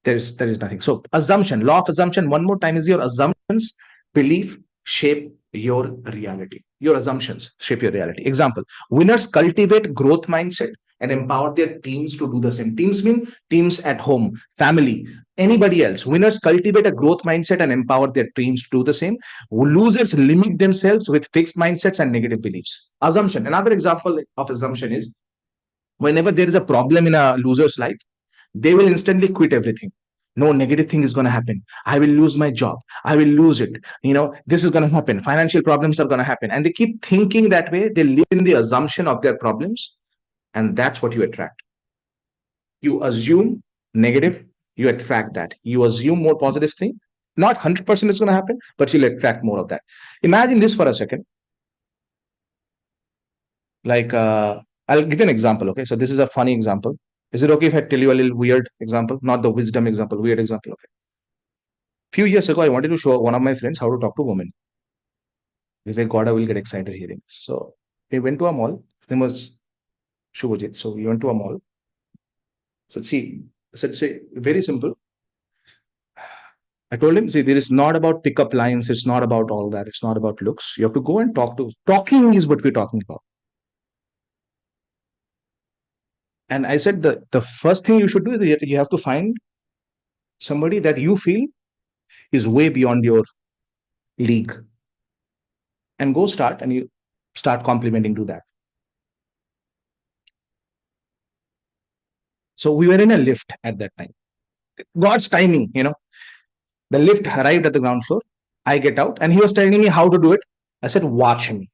S1: there is nothing. So assumption, law of assumption, one more time, is your assumptions, belief shape your reality. Your assumptions shape your reality. Example, winners cultivate growth mindset and empower their teams to do the same. Teams mean teams at home, family, anybody else. Winners cultivate a growth mindset and empower their teams to do the same. Losers limit themselves with fixed mindsets and negative beliefs. Assumption. Another example of assumption is whenever there is a problem in a loser's life, they will instantly quit everything. No, negative thing is going to happen. I will lose my job. I will lose it. This is going to happen. Financial problems are going to happen. And they keep thinking that way. They live in the assumption of their problems. And that's what you attract. You assume negative, you attract that. You assume more positive thing. Not 100% is going to happen, but you'll attract more of that. Imagine this for a second. Like, I'll give you an example. Okay. So this is a funny example. Is it okay if I tell you a little weird example? Not the wisdom example, weird example. Okay. Few years ago, I wanted to show one of my friends how to talk to women. If I God, I will get excited hearing this. So we went to a mall. His name was Shubhajit. So we went to a mall. So see, very simple. I told him, see, there is not about pickup lines. It's not about all that. It's not about looks. You have to go and talk to. Talking is what we're talking about. And I said the first thing you should do is you have to find somebody that you feel is way beyond your league. And go start and you start complimenting to that. So we were in a lift at that time. God's timing, The lift arrived at the ground floor. I get out and he was telling me how to do it. I said, watch me.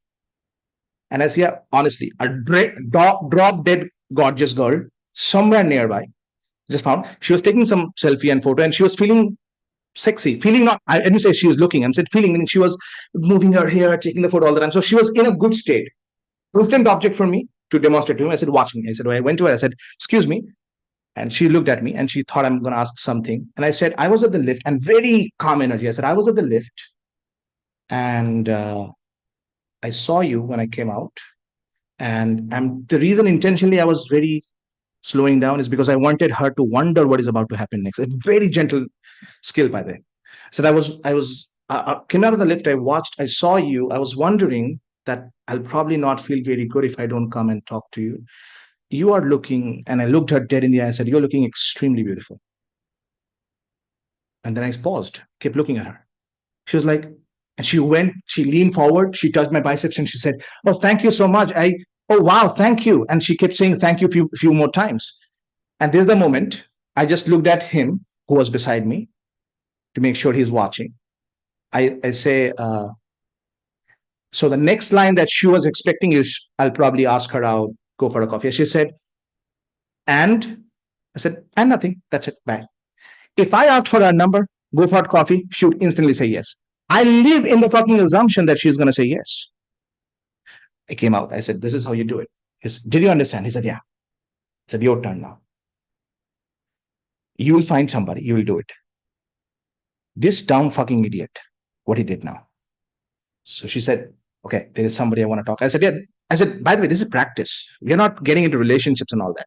S1: And I see, honestly, a drop dead gorgeous girl somewhere nearby. Just found she was taking some selfie and photo, and she was feeling sexy, feeling not. I didn't say she was looking. I said feeling, meaning she was moving her hair, taking the photo all the time. So she was in a good state. Instant object for me to demonstrate to him. I said, watch me. I said, I went to her. I said, excuse me. And she looked at me and she thought I'm going to ask something. And I said, I was at the lift, and very calm energy. I said, I was at the lift and I saw you when I came out. And the reason intentionally I was very slowing down is because I wanted her to wonder what is about to happen next. A very gentle skill, by the way. So I came out of the lift. I saw you. I was wondering that I'll probably not feel very good if I don't come and talk to you. You are looking, and I looked her dead in the eye. I said, you're looking extremely beautiful. And then I paused, kept looking at her. She was like, and she leaned forward, she touched my biceps and she said, oh, thank you so much. Oh, wow, thank you. And she kept saying thank you a few more times. And there's the moment I just looked at him who was beside me to make sure he's watching. I say, so the next line that she was expecting is, I'll probably ask her out, go for a coffee. She said, and I said, and nothing. That's it. Bye. If I asked for her number, go for a coffee, she would instantly say yes. I live in the fucking assumption that she's going to say yes. I came out. I said, this is how you do it. Did you understand? He said, yeah. I said, your turn now. You will find somebody. You will do it. This dumb fucking idiot, what he did now. So she said, okay, there is somebody I want to talk. I said, yeah. I said, by the way, this is practice. We're not getting into relationships and all that.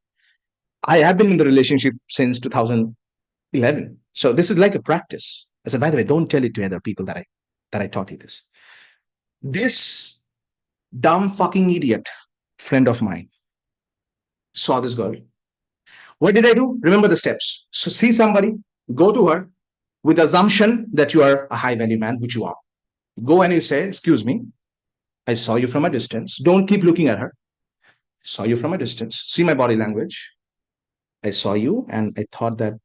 S1: I have been in the relationship since 2011. So this is like a practice. I said, by the way, don't tell it to other people that I taught you this. This dumb fucking idiot friend of mine saw this girl. What did I do? Remember the steps. So see somebody, go to her with the assumption that you are a high value man, which you are. Go and you say, excuse me, I saw you from a distance. Don't keep looking at her. I saw you from a distance. See my body language. I saw you and I thought that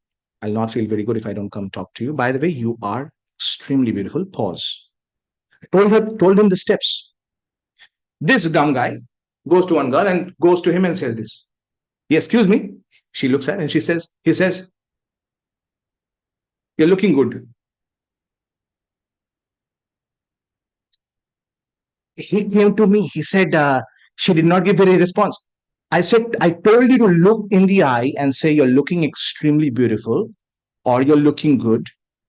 S1: I'll not feel very good if I don't come talk to you. By the way, you are extremely beautiful. Pause. I told him the steps. This dumb guy goes to one girl and goes to him and says this. Yeah, excuse me. She looks at it and he says, you're looking good. He came to me. He said, she did not give any response. I said, I told you to look in the eye and say you're looking extremely beautiful or you're looking good.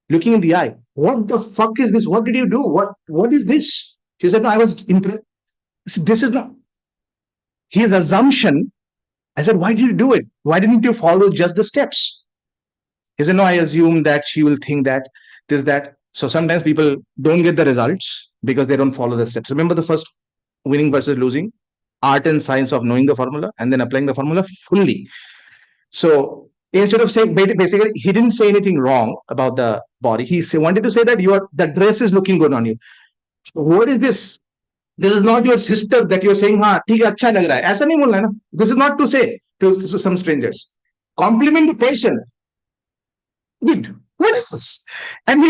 S1: Looking in the eye. What the fuck is this? What did you do? What is this? She said, no, I was impressed. This is not his assumption. I said, why did you do it? Why didn't you follow just the steps? He said, no, I assume that she will think that this, that. So sometimes people don't get the results because they don't follow the steps. Remember the first winning versus losing? Art and science of knowing the formula and then applying the formula fully. So instead of saying, basically, he didn't say anything wrong about the body. He wanted to say that the dress is looking good on you. What is this? This is not your sister that you're saying, हाँ ठीक है अच्छा लग रहा है. ऐसा नहीं बोलना है ना. This is not to say to some strangers. Compliment the person. Good. What is this? And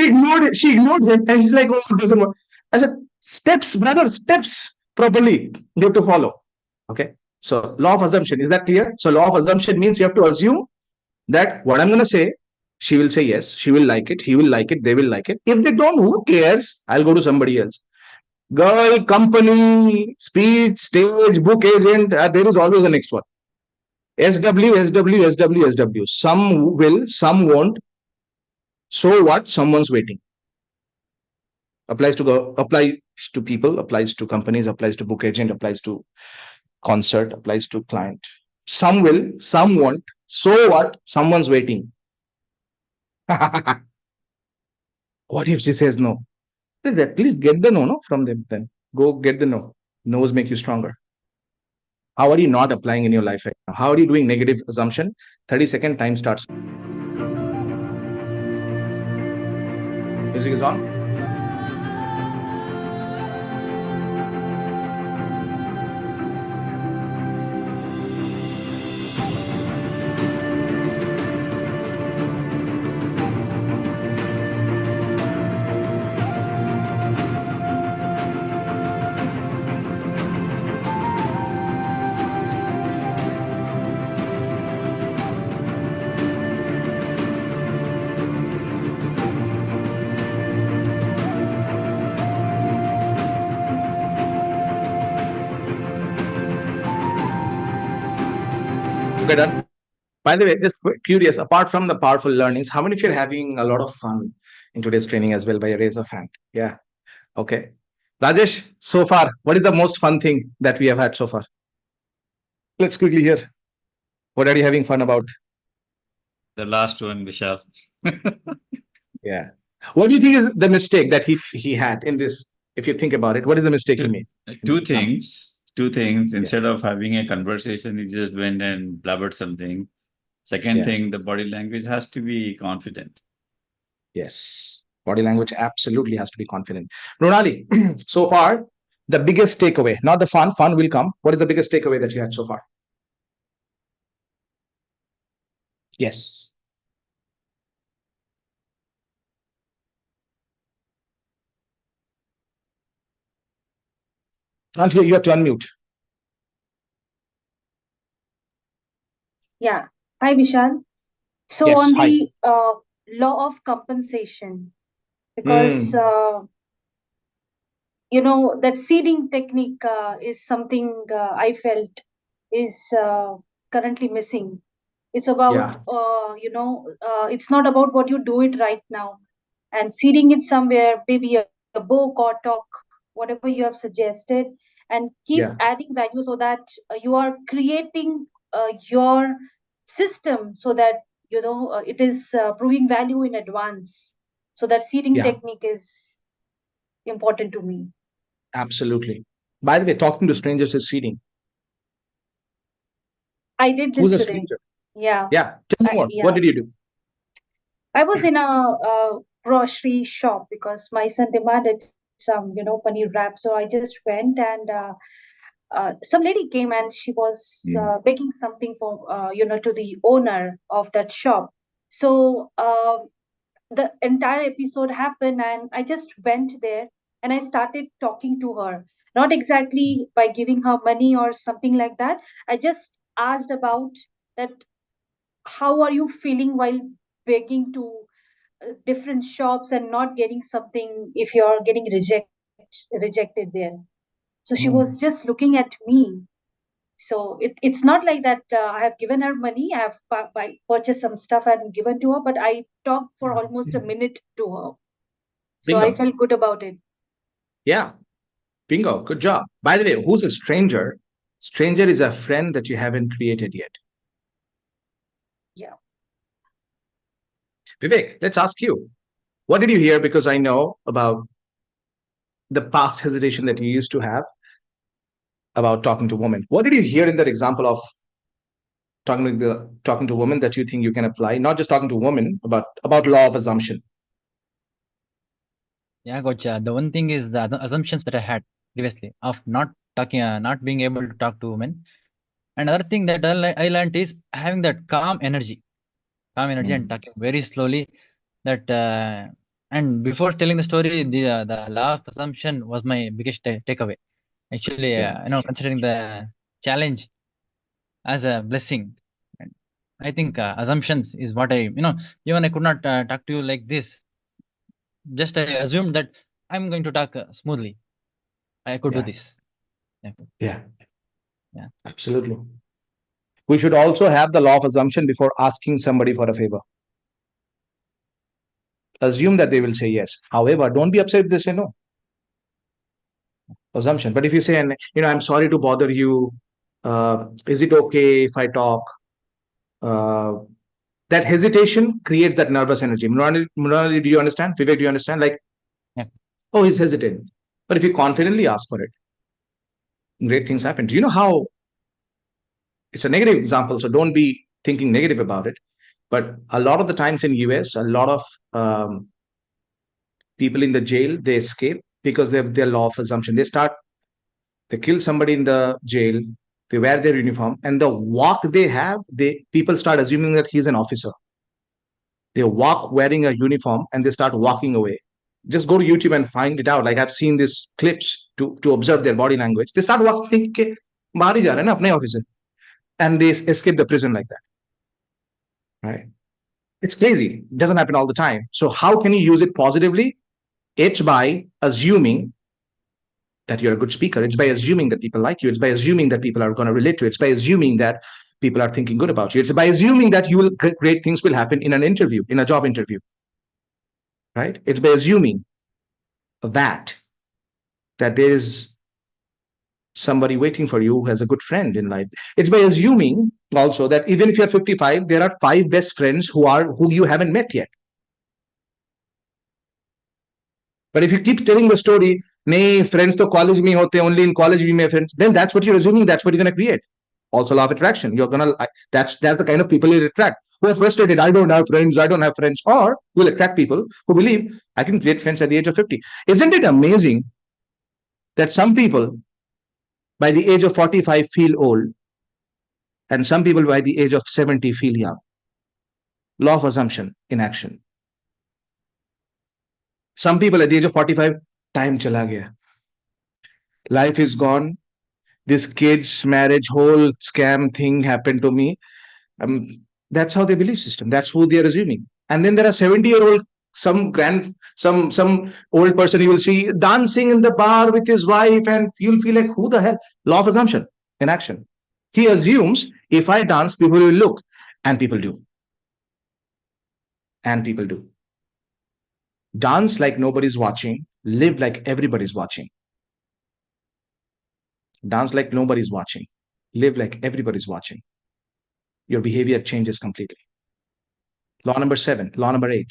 S1: she ignored him, and he's like, oh, it doesn't work. I said, steps, brother, steps properly. You have to follow. Okay. So law of assumption, is that clear? So law of assumption means you have to assume that what I'm going to say, she will say yes, she will like it, he will like it, they will like it. If they don't, who cares? I'll go to somebody else. Girl, company, speech, stage, book agent, there is always the next one. SW, SW, SW, SW. Some will, some won't. So what? Someone's waiting. Applies to people, applies to companies, applies to book agent, applies to concert, applies to client. Some will, some won't. So what? Someone's waiting. What if she says no? At least get the no from them then. Go get the no. No's make you stronger. How are you not applying in your life right now? How are you doing negative assumption? 30-second time starts. Music is on. Okay, done. By the way, just curious, apart from the powerful learnings, how many of you are having a lot of fun in today's training as well by a raise of hand? Yeah. Okay. Rajesh, so far, what is the most fun thing that we have had so far? Let's quickly hear. What are you having fun about?
S9: The last one, Vishal.
S1: Yeah. What do you think is the mistake that he had in this? If you think about it, what is the mistake he made?
S9: Two things. Two things.
S1: Yeah.
S9: Instead of having a conversation, he just went and blubbered something. Second
S1: Yeah.
S9: thing, the body language has to be confident.
S1: Yes. Body language absolutely has to be confident. Pranali, so far, the biggest takeaway, not the fun, fun will come. What is the biggest takeaway that you had so far? Yes. Can't hear, you have to unmute.
S10: Yeah. Hi, Vishal. So
S1: Yes,
S10: on
S1: hi.
S10: the law of compensation, because that seeding technique is something I felt is currently missing. It's about it's not about what you do it right now, and seeding it somewhere, maybe a book or talk, whatever you have suggested, and keep
S1: Yeah.
S10: adding value so that you are creating your system so that it is proving value in advance. So that seeding
S1: Yeah,
S10: technique is important to me.
S1: absolutely. By the way, talking to strangers is feeding.
S10: I did
S1: Who's
S10: this
S1: a
S10: today.
S1: stranger?
S10: Yeah.
S1: Yeah, tell me more. What
S10: Yeah.
S1: did you do?
S10: I was in a grocery shop because my son demanded some, paneer wrap. So I just went, and some lady came and she was baking something for, to the owner of that shop. So the entire episode happened, and I just went there and I started talking to her. Not exactly by giving her money or something like that. I just asked about that. How are you feeling while begging to different shops and not getting something if you're getting rejected there? So she was just looking at me. So it's not like that I have given her money. I have purchased some stuff and given to her, but I talked for almost a minute to her. So I
S1: Bingo.
S10: felt good about it.
S1: Yeah, bingo. Good job. By the way, who's a stranger? Stranger is a friend that you haven't created yet.
S10: Yeah.
S1: Vivek, let's ask you. What did you hear? Because I know about the past hesitation that you used to have about talking to women. What did you hear in that example of talking to women that you think you can apply? Not just talking to women, but about law of assumption.
S11: Yeah, gotcha. The one thing is the assumptions that I had previously of not talking, not being able to talk to women. Another thing that I learned is having that calm energy and talking very slowly. That and before telling the story, the law of assumption was my biggest takeaway. Actually, considering the challenge as a blessing, and I think assumptions is what even I could not talk to you like this. Just I assumed that I'm going to talk smoothly. I could do this.
S1: Yeah.
S11: Yeah.
S1: Absolutely. We should also have the law of assumption before asking somebody for a favor. Assume that they will say yes. However, don't be upset if they say no. Assumption. But if you say, and I'm sorry to bother you. Is it okay if I talk? That hesitation creates that nervous energy. Murali, do you understand? Vivek, do you understand? Like, oh, he's hesitant. But if you confidently ask for it, great things happen. Do you know how? It's a negative example, so don't be thinking negative about it. But a lot of the times in US, a lot of people in the jail, they escape because they have their law of assumption. They kill somebody in the jail, they wear their uniform, and the walk they have, people start assuming that he's an officer. They walk wearing a uniform and they start walking away. Just go to YouTube and find it out. Like I've seen these clips to observe their body language. They start walking, बाहर ही जा रहे हैं ना अपने office से, and they escape the prison like that. Right? It's crazy. It doesn't happen all the time. So how can you use it positively? It's by assuming that you're a good speaker. It's by assuming that people like you. It's by assuming that people are going to relate to it. It's by assuming that people are thinking good about you. It's by assuming that great things will happen in an interview, in a job interview, right? It's by assuming that there is somebody waiting for you who has a good friend in life. It's by assuming also that even if you're 55, there are 5 best friends who you haven't met yet. But if you keep telling the story, nay, friends to college mein hote, only in college we may friends, then that's what you're assuming, that's what you're going to create. Also law of attraction. You're gonna that's the kind of people you attract, who are frustrated. I don't have friends. Or will attract people who believe I can create friends at the age of 50. Isn't it amazing that some people by the age of 45 feel old, and some people by the age of 70 feel young? Law of assumption in action. Some people at the age of 45, time chala gaya. Life is gone. This kid's marriage, whole scam thing happened to me. That's how their belief system. That's who they are assuming. And then there are 70-year-old, some old person you will see dancing in the bar with his wife, and you'll feel like, who the hell? Law of assumption in action. He assumes if I dance, people will look, and people do. And people do. Dance like nobody's watching. Live like everybody's watching. Dance like nobody's watching. Live like everybody's watching. Your behavior changes completely. Law number 7. Law number 8.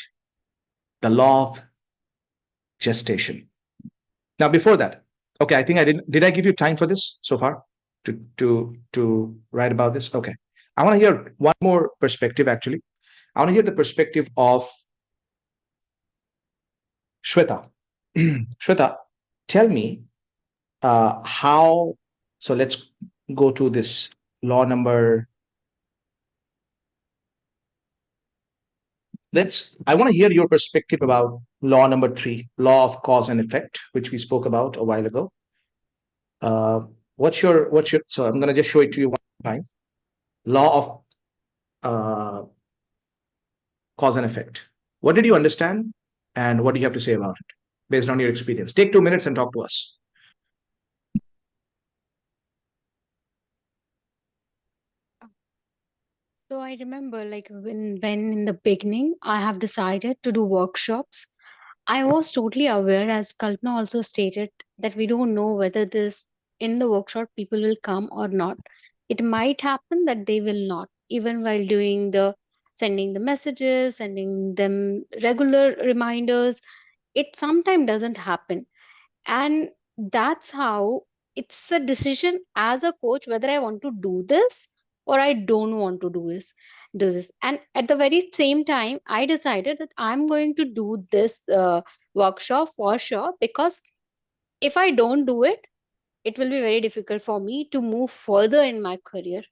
S1: The law of gestation. Now, before that, okay, I think I did I give you time for this so far to write about this? Okay. I want to hear one more perspective, actually. I want to hear the perspective of Shweta. Shweta, tell me how, so let's go to this law number. I want to hear your perspective about law number 3, law of cause and effect, which we spoke about a while ago. So I'm going to just show it to you one time. Law of cause and effect. What did you understand, and what do you have to say about it based on your experience? Take 2 minutes and talk to us.
S12: So I remember, like, when in the beginning I have decided to do workshops, I was totally aware, as Kalpana also stated, that we don't know whether this in the workshop people will come or not. It might happen that they will not, even while doing the sending the messages, sending them regular reminders. It sometimes doesn't happen, and that's how it's a decision as a coach whether I want to do this or I don't want to do this. And at the very same time, I decided that I'm going to do this workshop for sure, because if I don't do it, it will be very difficult for me to move further in my career.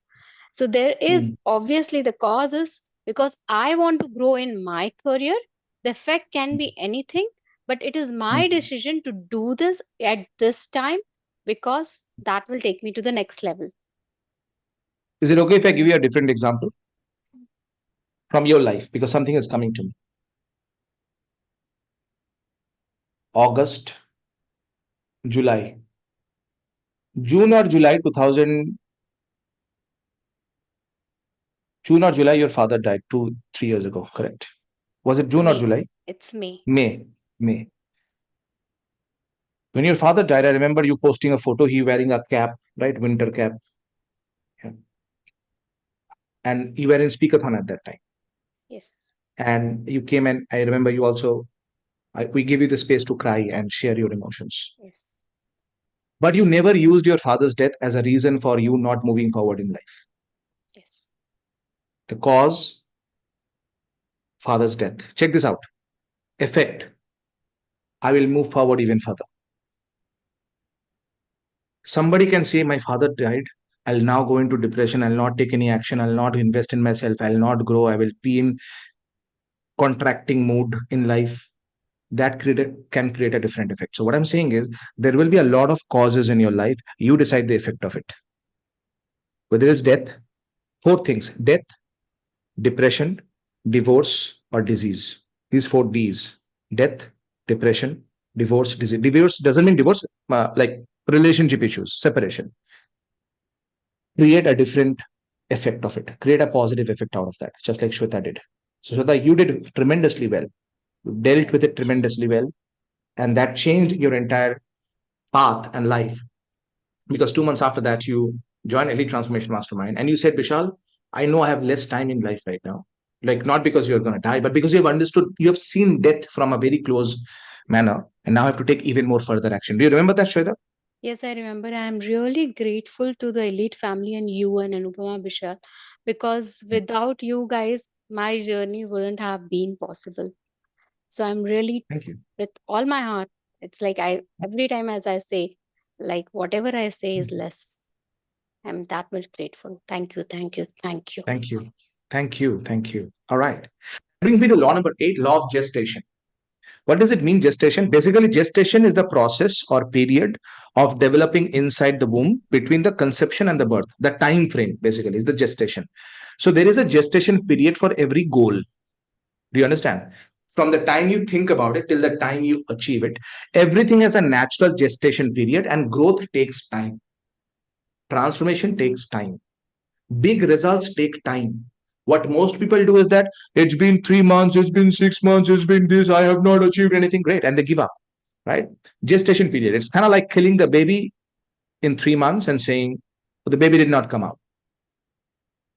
S12: So there is obviously the causes, because I want to grow in my career. The effect can be anything, but it is my decision to do this at this time, because that will take me to the next level.
S1: Is it okay if I give you a different example from your life? Because something is coming to me. August, July. June or July 2000. June or July, your father died 2-3 years ago, correct? Was it June or July?
S12: It's May.
S1: May. When your father died, I remember you posting a photo, he wearing a cap, right? Winter cap. Yeah. And you were in speakerthon at that time.
S12: Yes.
S1: And you came, and I remember you also, we gave you the space to cry and share your emotions.
S12: Yes.
S1: But you never used your father's death as a reason for you not moving forward in life.
S12: Yes.
S1: The cause, father's death. Check this out. Effect, I will move forward even further. Somebody can say, my father died, I'll now go into depression, I'll not take any action, I'll not invest in myself, I'll not grow, I will be in contracting mood in life. That can create a different effect. So what I'm saying is, there will be a lot of causes in your life. You decide the effect of it. Whether it's death, 4 things: death, depression, divorce, or disease. These 4 Ds: death, depression, divorce, disease. Divorce doesn't mean divorce, like relationship issues, separation. Create a different effect of it. Create a positive effect out of that, just like Shweta did. So Shweta, you did tremendously well. You dealt with it tremendously well. And that changed your entire path and life. Because 2 months after that, you joined Elite Transformation Mastermind and you said, Vishal, I know I have less time in life right now. Like, not because you're going to die, but because you have understood, you have seen death from a very close manner. And now I have to take even more further action. Do you remember that, Shweta?
S12: Yes, I remember. I am really grateful to the Elite family and you and Anupama Bishal, because without you guys, my journey wouldn't have been possible. So I'm really,
S1: Thank you.
S12: with all my heart, it's like I every time as I say, like whatever I say is less. I'm that much grateful. Thank you, thank you, thank you.
S1: Thank you. Thank you. Thank you. All right. Brings me to law number 8, law of gestation. What does it mean, gestation? Basically, gestation is the process or period of developing inside the womb between the conception and the birth. The time frame, basically, is the gestation. So there is a gestation period for every goal. Do you understand? From the time you think about it till the time you achieve it, everything has a natural gestation period, and growth takes time. Transformation takes time. Big results take time. What most people do is that it's been 3 months, it's been 6 months, it's been this, I have not achieved anything great, and they give up, right? Gestation period. It's kind of like killing the baby in 3 months and saying, "Oh, the baby did not come out."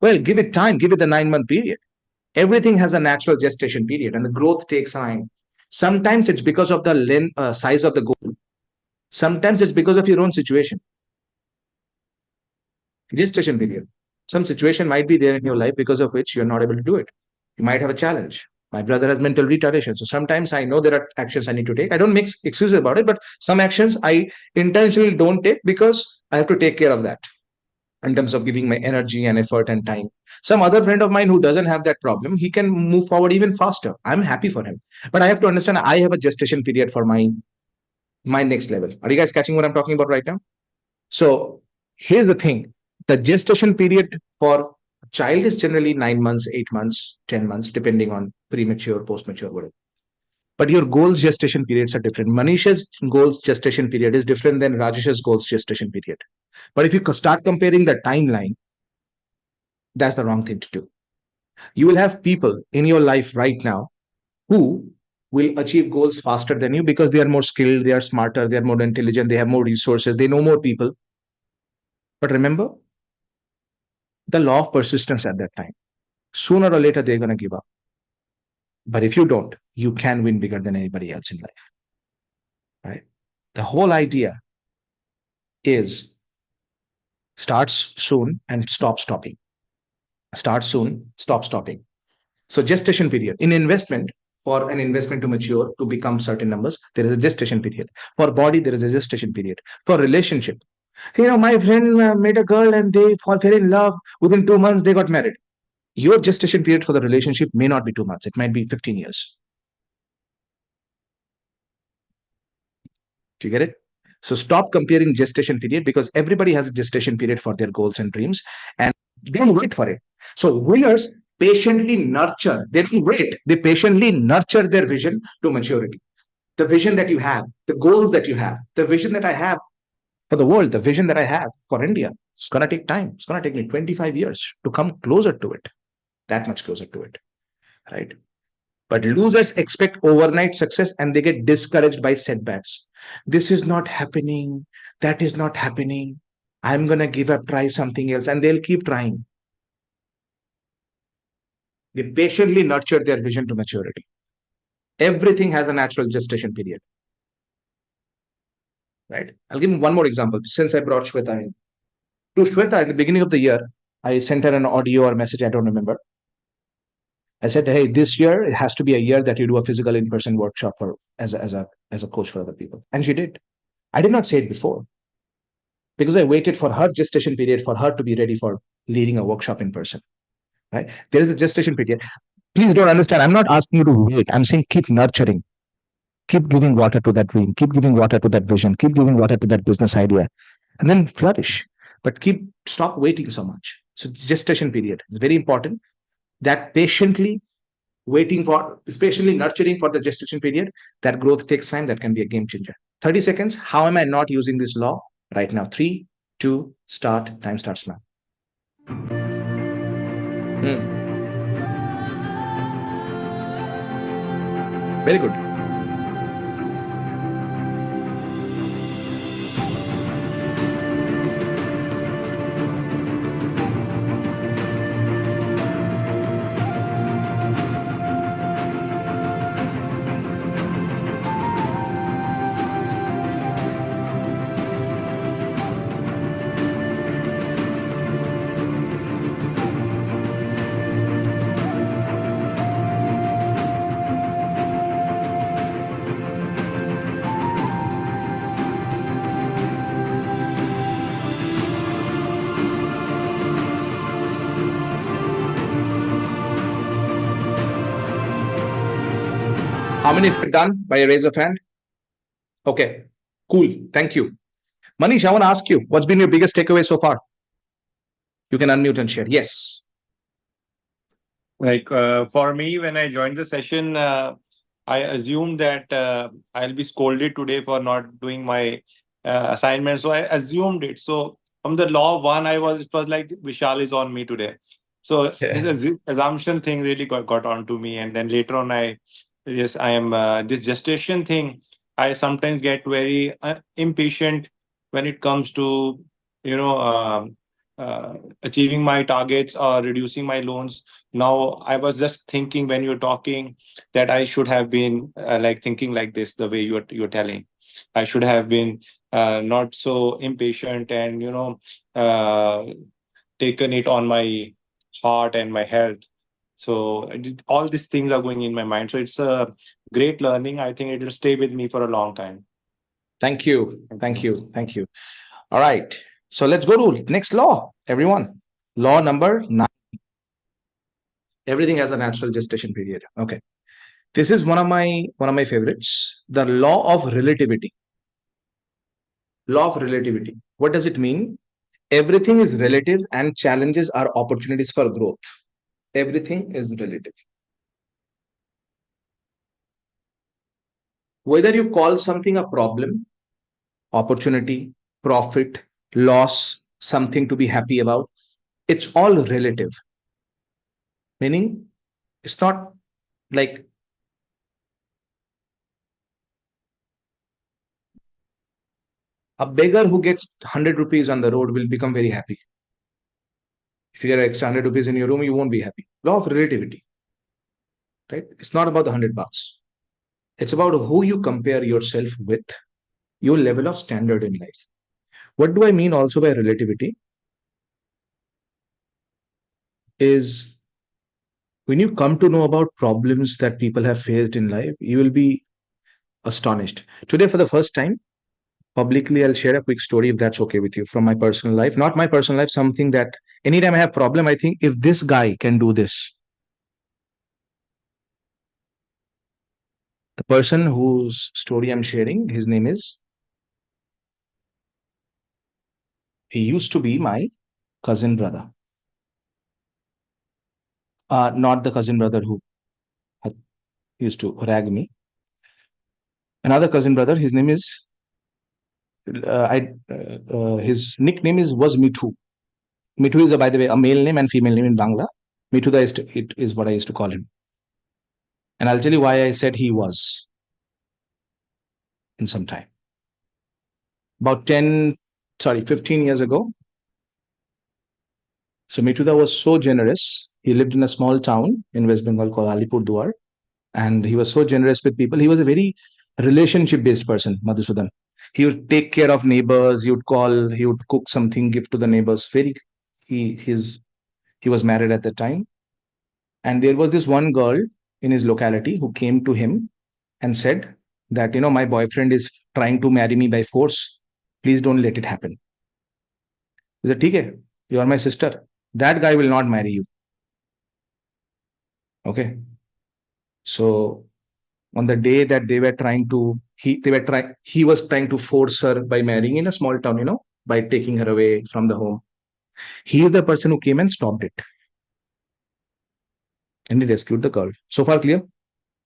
S1: Well, give it time, give it the 9 month period. Everything has a natural gestation period, and the growth takes time. Sometimes it's because of the size of the goal. Sometimes it's because of your own situation. Gestation period. Some situation might be there in your life because of which you're not able to do it. You might have a challenge. My brother has mental retardation. So sometimes I know there are actions I need to take. I don't make excuses about it, but some actions I intentionally don't take because I have to take care of that in terms of giving my energy and effort and time. Some other friend of mine who doesn't have that problem, he can move forward even faster. I'm happy for him. But I have to understand I have a gestation period for my next level. Are you guys catching what I'm talking about right now? So here's the thing. The gestation period for a child is generally 9 months, 8 months, 10 months, depending on premature, post-mature, whatever. But your goals gestation periods are different. Manisha's goals gestation period is different than Rajesh's goals gestation period. But if you start comparing the timeline, that's the wrong thing to do. You will have people in your life right now who will achieve goals faster than you because they are more skilled, they are smarter, they are more intelligent, they have more resources, they know more people. But remember, the law of persistence at that time. Sooner or later, they're going to give up. But if you don't, you can win bigger than anybody else in life. Right? The whole idea is start soon and stop stopping. Start soon, stop stopping. So gestation period. In investment, for an investment to mature, to become certain numbers, there is a gestation period. For body, there is a gestation period. For relationship, my friend met a girl and they fell in love. Within 2 months, they got married. Your gestation period for the relationship may not be 2 months. It might be 15 years. Do you get it? So stop comparing gestation period because everybody has a gestation period for their goals and dreams and don't wait for it. So winners patiently nurture, they don't wait, they patiently nurture their vision to maturity. The vision that you have, the goals that you have, the vision that I have for the world, the vision that I have for India, it's going to take time. It's going to take me 25 years to come closer to it, that much closer to it, right? But losers expect overnight success and they get discouraged by setbacks. This is not happening. That is not happening. I'm going to give up, try something else, and they'll keep trying. They patiently nurture their vision to maturity. Everything has a natural gestation period. Right? I'll give you one more example since I brought Shweta in. To Shweta, at the beginning of the year, I sent her an audio or message, I don't remember. I said, hey, this year it has to be a year that you do a physical in-person workshop for as a coach for other people. And she did. I did not say it before because I waited for her gestation period for her to be ready for leading a workshop in person. Right? There is a gestation period. Please don't understand. I'm not asking you to wait. I'm saying keep nurturing. Keep giving water to that dream. Keep giving water to that vision. Keep giving water to that business idea. And then flourish. But stop waiting so much. So gestation period is very important. That patiently nurturing for the gestation period, that growth takes time, that can be a game changer. 30 seconds. How am I not using this law right now? 3, 2, start. Time starts now. Very good. How many have done by a raise of hand? Okay, cool. Thank you. Manish, I want to ask you, what's been your biggest takeaway so far? You can unmute and share. Yes.
S13: Like for me, when I joined the session, I assumed that I'll be scolded today for not doing my assignment. So I assumed it. So from the law of one, it was like Vishal is on me today. So this assumption thing really got onto me. And then later on, I am this gestation thing. I sometimes get very impatient when it comes to, you know, achieving my targets or reducing my loans. Now, I was just thinking when you're talking that I should have been like thinking like this, the way you're telling. I should have been not so impatient and, taken it on my heart and my health. So all these things are going in my mind. So it's a great learning. I think it will stay with me for a long time.
S1: Thank you. Thank you. Thank you. All right. So let's go to next law, everyone. Law number 9. Everything has a natural gestation period. Okay. This is one of my favorites. The law of relativity. Law of relativity. What does it mean? Everything is relative and challenges are opportunities for growth. Everything is relative. Whether you call something a problem, opportunity, profit, loss, something to be happy about, it's all relative. Meaning, it's not like a beggar who gets 100 rupees on the road will become very happy. If you get extra 100 rupees in your room, you won't be happy. Law of relativity, right? It's not about the 100 bucks. It's about who you compare yourself with, your level of standard in life. What do I mean also by relativity? Is when you come to know about problems that people have faced in life, you will be astonished. Today, for the first time, publicly, I'll share a quick story if that's okay with you from my personal life. Not my personal life, something that anytime I have problem, I think if this guy can do this, the person whose story I'm sharing, his name is, he used to be my cousin brother. Not the cousin brother who used to rag me. Another cousin brother, his name is, his nickname was Mithu. Mithu is, by the way, a male name and female name in Bangla. Mithu is what I used to call him. And I'll tell you why I said he was in some time. About 15 years ago. So Mithuda was so generous. He lived in a small town in West Bengal called Alipurduar. And he was so generous with people. He was a very relationship-based person, Madhusudan. He would take care of neighbors. He would call. He would cook something, give to the neighbors. He was married at the time, and there was this one girl in his locality who came to him and said that my boyfriend is trying to marry me by force. Please don't let it happen. He said, "Okay, you are my sister. That guy will not marry you." Okay. So on the day that they were trying to, he was trying to force her by marrying in a small town, by taking her away from the home. He is the person who came and stopped it. And he rescued the girl. So far clear?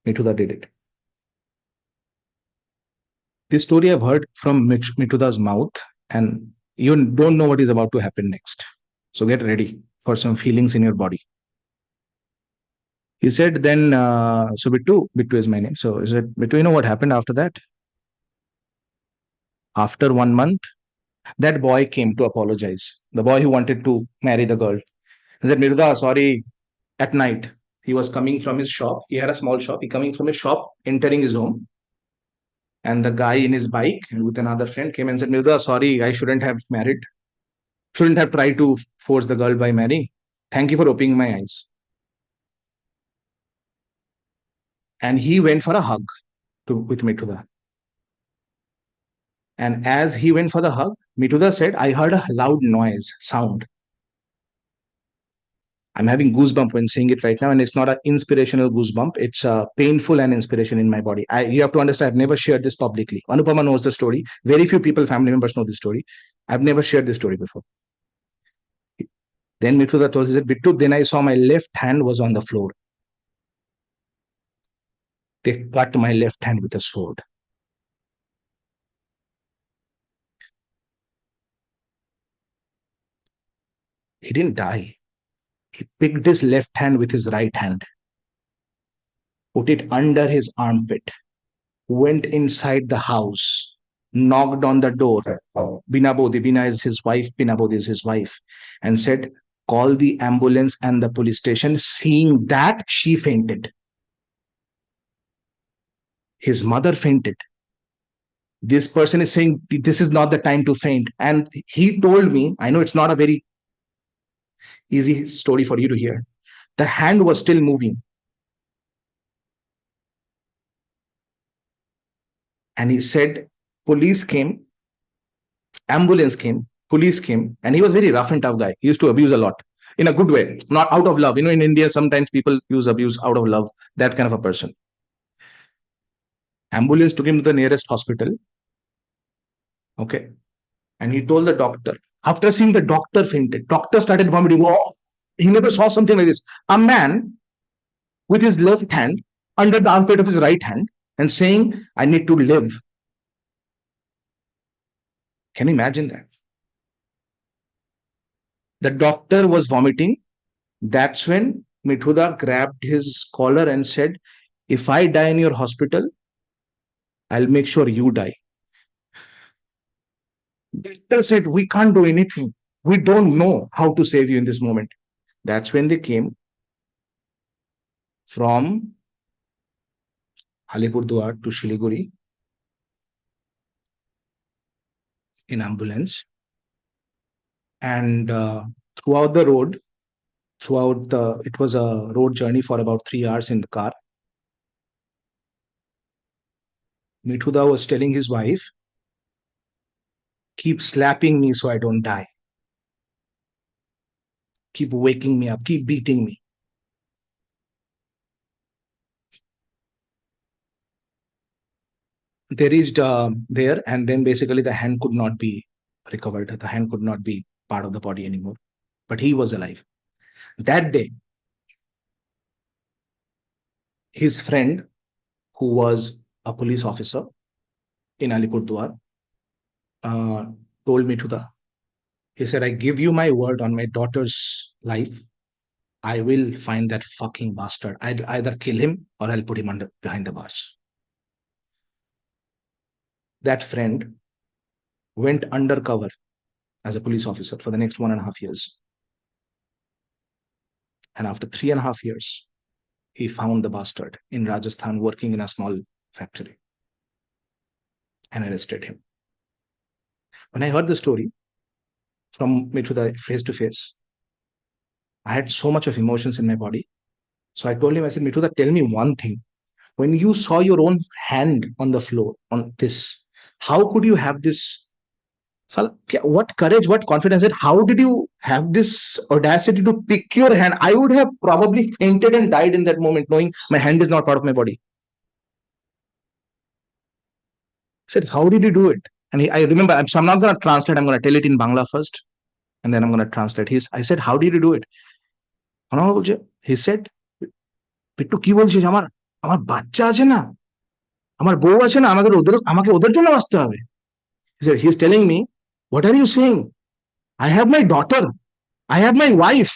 S1: Mithuda did it. This story I've heard from Mithuda's mouth, and you don't know what is about to happen next. So get ready for some feelings in your body. He said, then, so Bittu is my name. So he said, Bittu, you know what happened after that? After 1 month, that boy came to apologize. The boy who wanted to marry the girl. He said, Mirza, sorry, at night, he was coming from his shop. He had a small shop. He coming from his shop, entering his home. And the guy in his bike with another friend came and said, Mirza, sorry, I shouldn't have married. Shouldn't have tried to force the girl by marrying. Thank you for opening my eyes. And he went for a hug with Mithuda. And as he went for the hug, Mithuda said, I heard a loud noise, sound. I'm having goosebump when saying it right now, and it's not an inspirational goosebump. It's a painful and inspiration in my body. You have to understand, I've never shared this publicly. Anupama knows the story. Very few people, family members know this story. I've never shared this story before. Then Mithuda told us, Bittu, then I saw my left hand was on the floor. They cut my left hand with a sword. He didn't die. He picked his left hand with his right hand, put it under his armpit, went inside the house, knocked on the door. Bina is his wife, Pinabodhi is his wife, and said, call the ambulance and the police station. Seeing that, she fainted. His mother fainted. This person is saying, this is not the time to faint. And he told me, I know it's not a very easy story for you to hear. The hand was still moving. And he said, police came, ambulance came, police came, and he was very rough and tough guy. He used to abuse a lot in a good way, not out of love. You know, in India, sometimes people use abuse out of love, that kind of a person. Ambulance took him to the nearest hospital. Okay. And he told the doctor, after seeing the doctor fainted, doctor started vomiting. Whoa, he never saw something like this. A man with his left hand under the armpit of his right hand and saying, I need to live. Can you imagine that? The doctor was vomiting. That's when Mithuda grabbed his collar and said, if I die in your hospital, I'll make sure you die. Doctor said, we can't do anything. We don't know how to save you in this moment. That's when they came from Alipurduar to Shiliguri in ambulance. And throughout the road, it was a road journey for about 3 hours in the car. Mithuda was telling his wife, keep slapping me so I don't die. Keep waking me up, keep beating me. They reached there, and then basically the hand could not be recovered. The hand could not be part of the body anymore. But he was alive. That day, his friend, who was a police officer in Alipurduar, told Mithuda, he said, I give you my word on my daughter's life, I will find that fucking bastard. I'll either kill him or I'll put him behind the bars. That friend went undercover as a police officer for the next 1.5 years. And after 3.5 years, he found the bastard in Rajasthan working in a small factory and arrested him. When I heard the story from Mithuda face to face, I had so much of emotions in my body. So I told him, I said, Mithuda, tell me one thing. When you saw your own hand on the floor on this, how could you have this? What courage, what confidence? How did you have this audacity to pick your hand? I would have probably fainted and died in that moment, knowing my hand is not part of my body. I said, how did you do it? And I remember, so I'm not going to translate, I'm going to tell it in Bangla first, and then I'm going to translate. I said, how did you do it? He said, Pittu ki bolchiস আমার বাচ্চা আছে না, আমার বউ আছে না, আমাকে ওদের জন্য বাঁচতে হবে. He said, he's telling me, what are you saying? I have my daughter, I have my wife,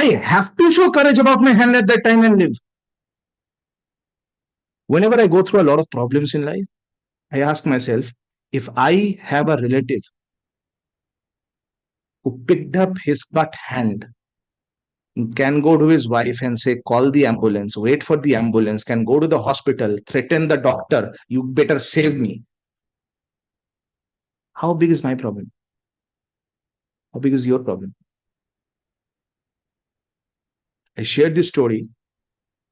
S1: I have to show courage about my hand at that time and live. Whenever I go through a lot of problems in life, I ask myself, if I have a relative who picked up his cut hand, can go to his wife and say, call the ambulance, wait for the ambulance, can go to the hospital, threaten the doctor, you better save me. How big is my problem? How big is your problem? I shared this story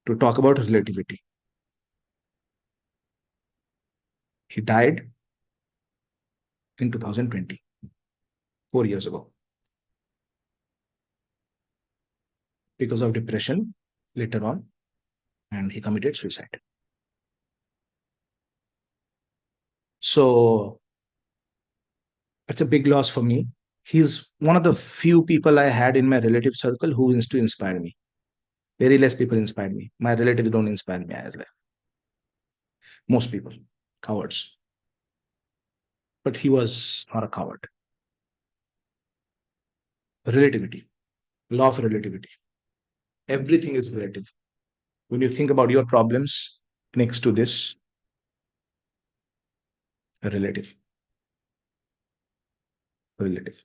S1: to talk about relativity. He died in 2020, 4 years ago, because of depression later on, and he committed suicide. So it's a big loss for me. He's one of the few people I had in my relative circle who used to inspire me. Very less people inspire me. My relatives don't inspire me as well. Most people, cowards. But he was not a coward. Relativity, law of relativity. Everything is relative. When you think about your problems next to this, relative. Relative.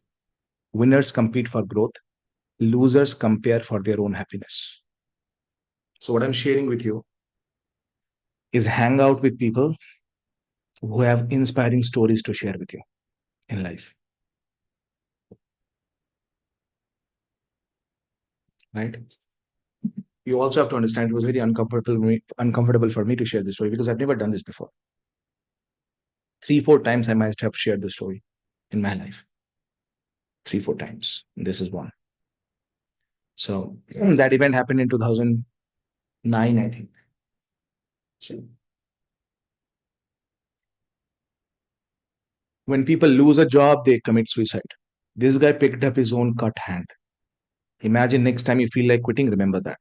S1: Winners compete for growth. Losers compare for their own happiness. So what I'm sharing with you is hang out with people who have inspiring stories to share with you in life. Right? You also have to understand it was very uncomfortable for me to share this story because I've never done this before. 3-4 times I must have shared the story in my life. 3-4 times. This is one. So that event happened in 2009, I think. So when people lose a job, they commit suicide. This guy picked up his own cut hand. Imagine next time you feel like quitting, remember that.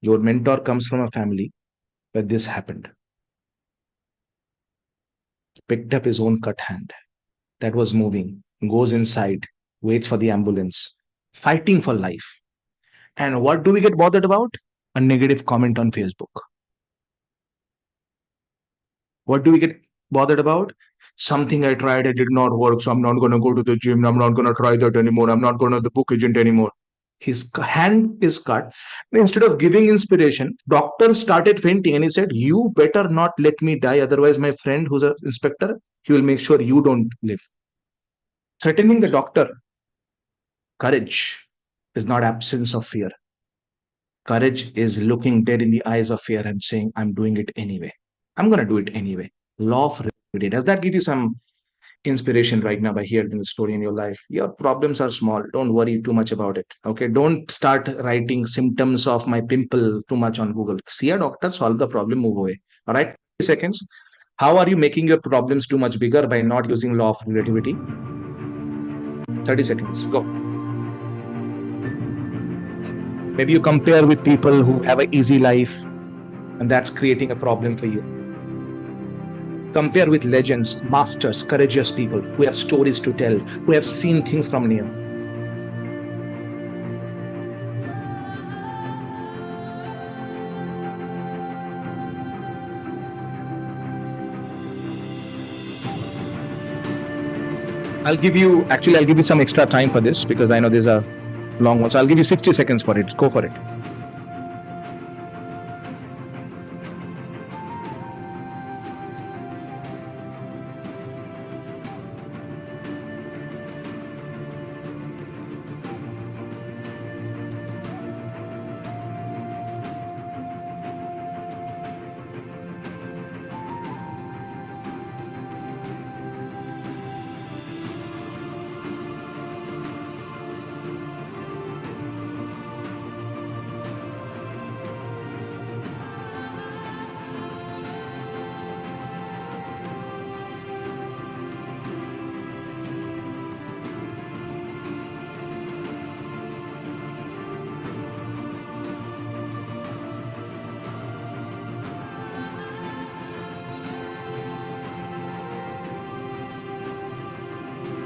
S1: Your mentor comes from a family where this happened. Picked up his own cut hand that was moving, goes inside, waits for the ambulance, fighting for life. And what do we get bothered about? A negative comment on Facebook. What do we get bothered about? Something I tried, it did not work, so I'm not going to go to the gym. I'm not going to try that anymore. I'm not going to the book agent anymore. His hand is cut. Instead of giving inspiration, doctor started fainting and he said, you better not let me die. Otherwise, my friend who's an inspector, he will make sure you don't live. Threatening the doctor. Courage is not absence of fear. Courage is looking dead in the eyes of fear and saying, I'm doing it anyway. I'm going to do it anyway. Law of relativity. Does that give you some inspiration right now by hearing the story in your life? Your problems are small. Don't worry too much about it. Okay. Don't start writing symptoms of my pimple too much on Google. See a doctor, solve the problem, move away. All right. 30 seconds. How are you making your problems too much bigger by not using law of relativity? 30 seconds. Go. Maybe you compare with people who have an easy life, and that's creating a problem for you. Compare with legends, masters, courageous people who have stories to tell, who have seen things from near. I'll give you some extra time for this because I know there's a long one. So I'll give you 60 seconds for it. Go for it.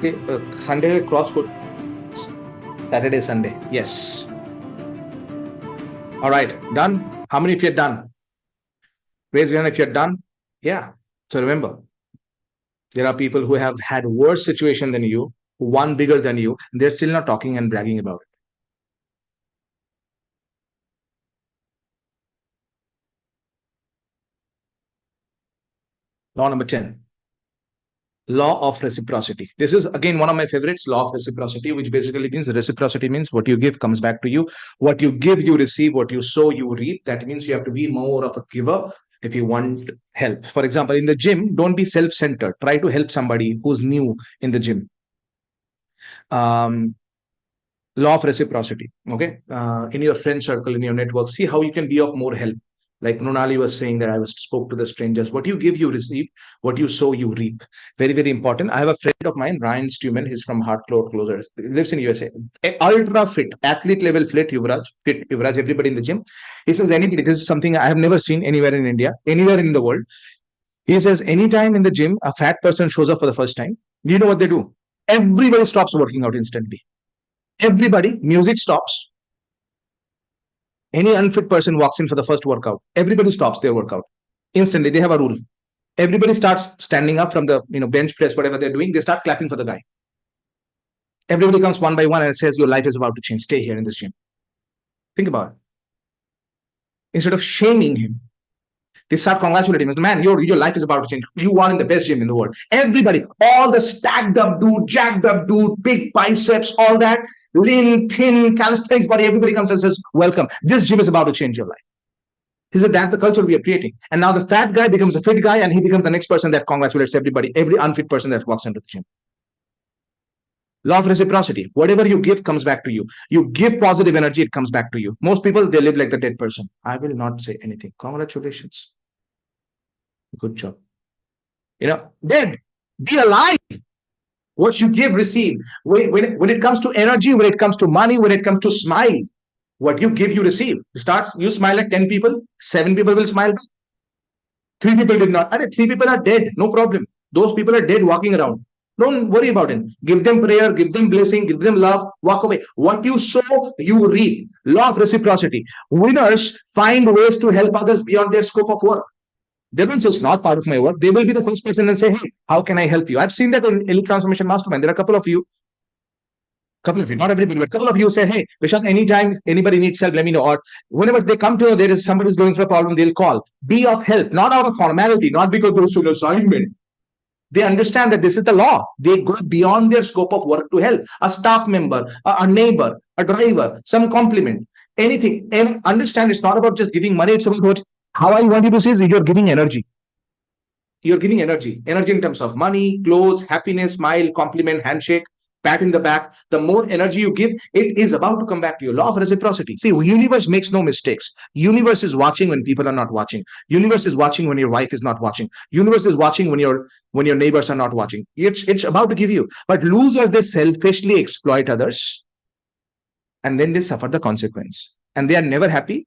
S1: Okay, Sunday cross code. Saturday, Sunday. Yes. All right, done. How many of you are done? Raise your hand if you're done. Yeah. So remember, there are people who have had worse situation than you, who won bigger than you, and they're still not talking and bragging about it. Law number 10. Law of reciprocity. This is again one of my favorites, law of reciprocity, which basically means reciprocity means what you give comes back to you. What you give, you receive. What you sow, you reap. That means you have to be more of a giver if you want help. For example, in the gym, don't be self-centered. Try to help somebody who's new in the gym. Law of reciprocity. Okay. In your friend circle, in your network, see how you can be of more help. Like Nonali was saying that I spoke to the strangers. What you give, you receive. What you sow, you reap. Very, very important. I have a friend of mine, Ryan Stuman. He's from Heart Closers. He lives in USA. Ultra fit, athlete level fit Yuvraj, everybody in the gym. He says anybody, this is something I have never seen anywhere in India, anywhere in the world. He says anytime in the gym, a fat person shows up for the first time. Do you know what they do? Everybody stops working out instantly. Everybody, music stops. Any unfit person walks in for the first workout. Everybody stops their workout instantly. They have a rule. Everybody starts standing up from the bench press, whatever they're doing. They start clapping for the guy. Everybody comes one by one and says, "Your life is about to change. Stay here in this gym." Think about it. Instead of shaming him, they start congratulating him. Man, your life is about to change. You are in the best gym in the world. Everybody, all the stacked up dude, jacked up dude, big biceps, all that, lean, thin, calisthenics body, everybody comes and says, "Welcome. This gym is about to change your life." He said, that's the culture we are creating. And now the fat guy becomes a fit guy, and he becomes the next person that congratulates everybody, every unfit person that walks into the gym. Law of reciprocity. Whatever you give comes back to you. You give positive energy, it comes back to you. Most people, they live like the dead person. I will not say anything. Congratulations. Good job. Dead. Be alive. What you give, receive. When it comes to energy, when it comes to money, when it comes to smile, what you give, you receive. You smile at 10 people, 7 people will smile. 3 people did not. 3 people are dead. No problem. Those people are dead walking around. Don't worry about it. Give them prayer, give them blessing, give them love, walk away. What you sow, you reap. Law of reciprocity. Winners find ways to help others beyond their scope of work. They don't say it's not part of my work. They will be the first person and say, "Hey, how can I help you?" I've seen that in Elite Transformation Mastermind. There are a couple of you, not everybody, but a couple of you said, "Hey, Vishal, anytime anybody needs help, let me know." Or whenever they come to know there is somebody who's going through a problem, they'll call. Be of help, not out of formality, not because there's an assignment. They understand that this is the law. They go beyond their scope of work to help. A staff member, a neighbor, a driver, some compliment, anything. And understand it's not about just giving money. It's about how I want you to see is you're giving energy. You're giving energy. Energy in terms of money, clothes, happiness, smile, compliment, handshake, pat in the back. The more energy you give, it is about to come back to you. Law of reciprocity. See, universe makes no mistakes. Universe is watching when people are not watching. Universe is watching when your wife is not watching. Universe is watching when your neighbors are not watching. It's about to give you. But losers, they selfishly exploit others, and then they suffer the consequence. And they are never happy,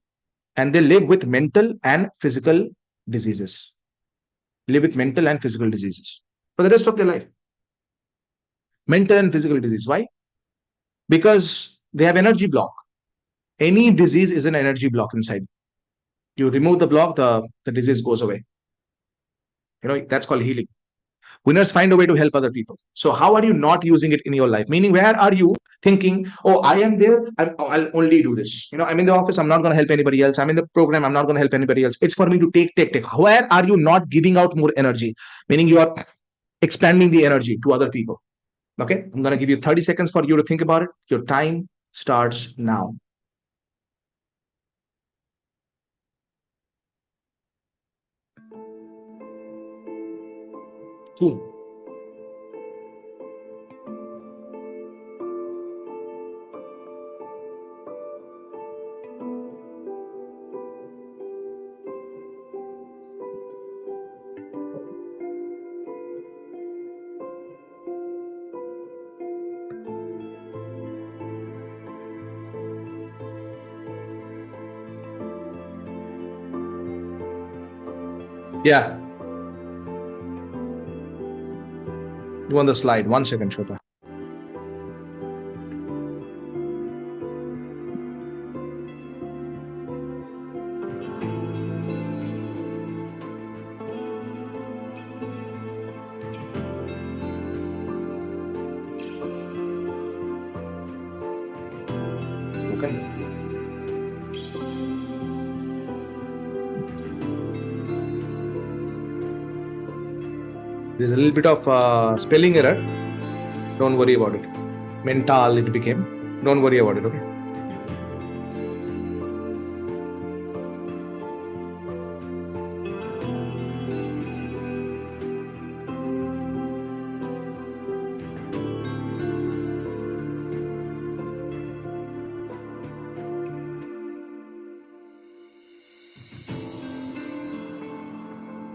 S1: and they live with mental and physical diseases. Live with mental and physical diseases for the rest of their life. Mental and physical disease. Why? Because they have energy block. Any disease is an energy block inside. You remove the block, the disease goes away. That's called healing. Winners find a way to help other people. So how are you not using it in your life? Meaning, where are you thinking, "Oh, I am there, I'll only do this. I'm in the office, I'm not going to help anybody else. I'm in the program, I'm not going to help anybody else. It's for me to take. Where are you not giving out more energy? Meaning you are expanding the energy to other people. Okay, I'm going to give you 30 seconds for you to think about it. Your time starts now. Cool. Yeah. You on the slide. 1 second, Shweta. There's a little bit of spelling error. Don't worry about it. Mental it became. Don't worry about it, okay?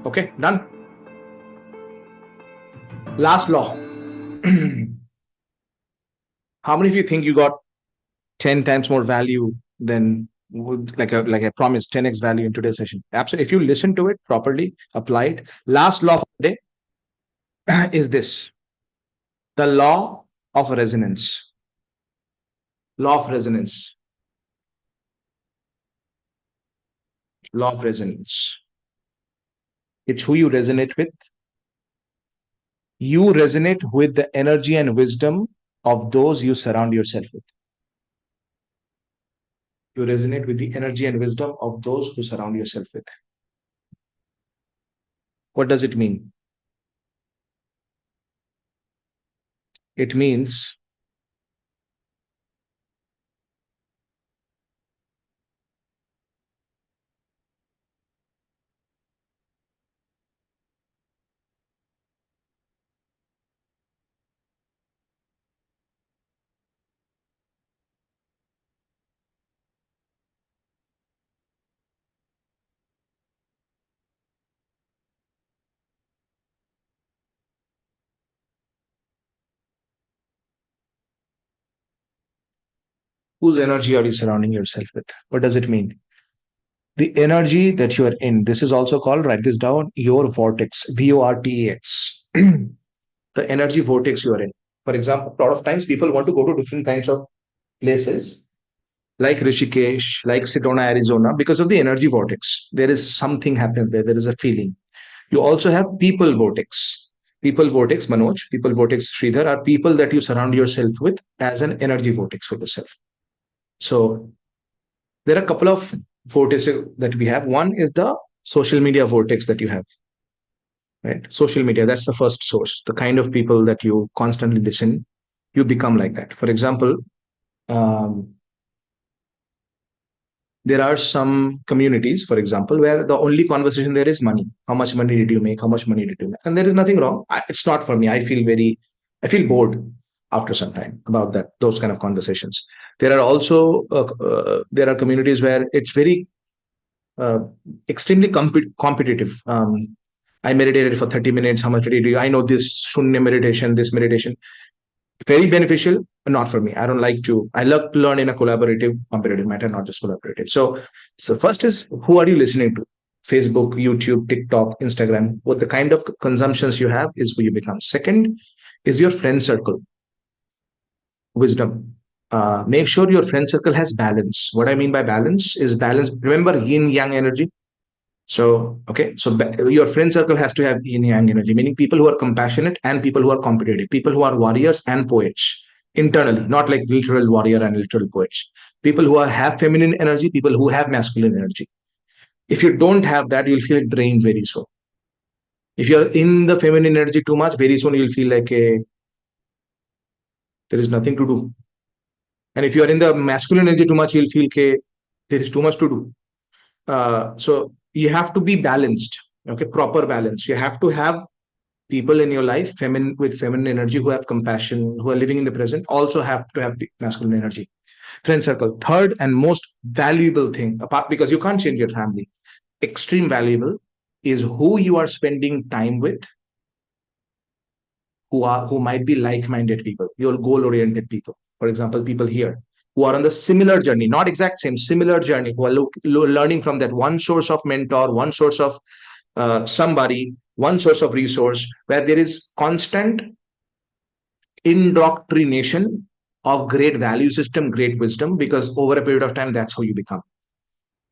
S1: Okay, done. Last law. How many of you think you got 10 times more value than like I promised, 10x value in today's session? Absolutely. If you listen to it properly, apply it. Last law of the day is this: the law of resonance. Law of resonance. Law of resonance. It's who you resonate with. You resonate with the energy and wisdom of those you surround yourself with. You resonate with the energy and wisdom of those who surround yourself with. What does it mean? It means whose energy are you surrounding yourself with? What does it mean? The energy that you are in, this is also called, write this down, your vortex, VORTEX. The energy vortex you are in. For example, a lot of times people want to go to different kinds of places like Rishikesh, like Sedona, Arizona, because of the energy vortex. There is something happens there. There is a feeling. You also have people vortex. People vortex, Manoj, people vortex, Sridhar, are people that you surround yourself with as an energy vortex for yourself. So there are a couple of vortices that we have. One is the social media vortex that you have, right? Social media, that's the first source. The kind of people that you constantly listen, you become like that. For example, there are some communities, for example, where the only conversation there is money. How much money did you make? How much money did you make? And there is nothing wrong. It's not for me. I feel bored after some time about those kind of conversations. There are also there are communities where it's very extremely competitive. I meditated for 30 minutes. How much did you do? I know this Shunya meditation, this meditation. Very beneficial, but not for me. I don't like to. I love to learn in a collaborative, competitive matter, not just collaborative. So first is, who are you listening to? Facebook, YouTube, TikTok, Instagram. What the kind of consumptions you have is who you become. Second is your friend circle. Wisdom. Make sure your friend circle has balance. What I mean by balance is balance. Remember yin yang energy. So, okay, so your friend circle has to have yin yang energy, meaning people who are compassionate and people who are competitive, people who are warriors and poets internally, not like literal warrior and literal poets. People who have feminine energy, people who have masculine energy. If you don't have that, you'll feel drained very soon. If you're in the feminine energy too much, very soon you'll feel like there is nothing to do. And if you are in the masculine energy too much, you'll feel there is too much to do. So you have to be balanced, okay, proper balance. You have to have people in your life with feminine energy, who have compassion, who are living in the present, also have to have masculine energy. Friend circle. Third and most valuable thing, apart, because you can't change your family, extreme valuable, is who you are spending time with, who might be like-minded people, your goal-oriented people. For example, people here who are on the similar journey, not exact same, similar journey, who are learning from that one source of mentor, one source of somebody, one source of resource, where there is constant indoctrination of great value system, great wisdom, because over a period of time, that's who you become.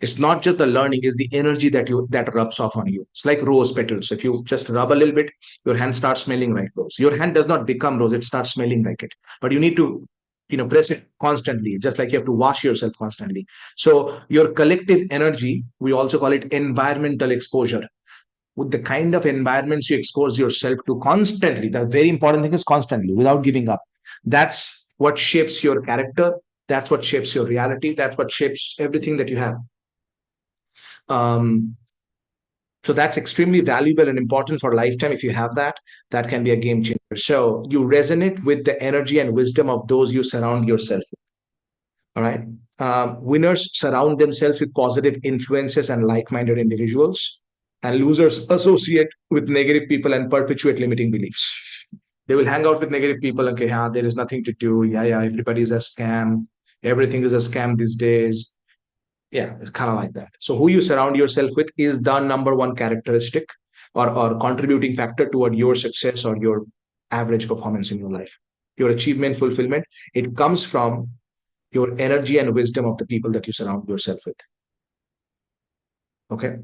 S1: It's not just the learning, it's the energy that rubs off on you. It's like rose petals. If you just rub a little bit, your hand starts smelling like rose. Your hand does not become rose, it starts smelling like it. But you need to press it constantly, just like you have to wash yourself constantly. So your collective energy, we also call it environmental exposure. with the kind of environments you expose yourself to constantly. The very important thing is constantly, without giving up. That's what shapes your character. That's what shapes your reality. That's what shapes everything that you have. So that's extremely valuable and important for a lifetime. If you have that, that can be a game changer. So you resonate with the energy and wisdom of those you surround yourself with. All right. Winners surround themselves with positive influences and like-minded individuals, and losers associate with negative people and perpetuate limiting beliefs. They will hang out with negative people. Okay, there is nothing to do. Yeah, everybody is a scam. Everything is a scam these days. Yeah, it's kind of like that. So who you surround yourself with is the number one characteristic or contributing factor toward your success or your average performance in your life. Your achievement, fulfillment, it comes from your energy and wisdom of the people that you surround yourself with. Okay.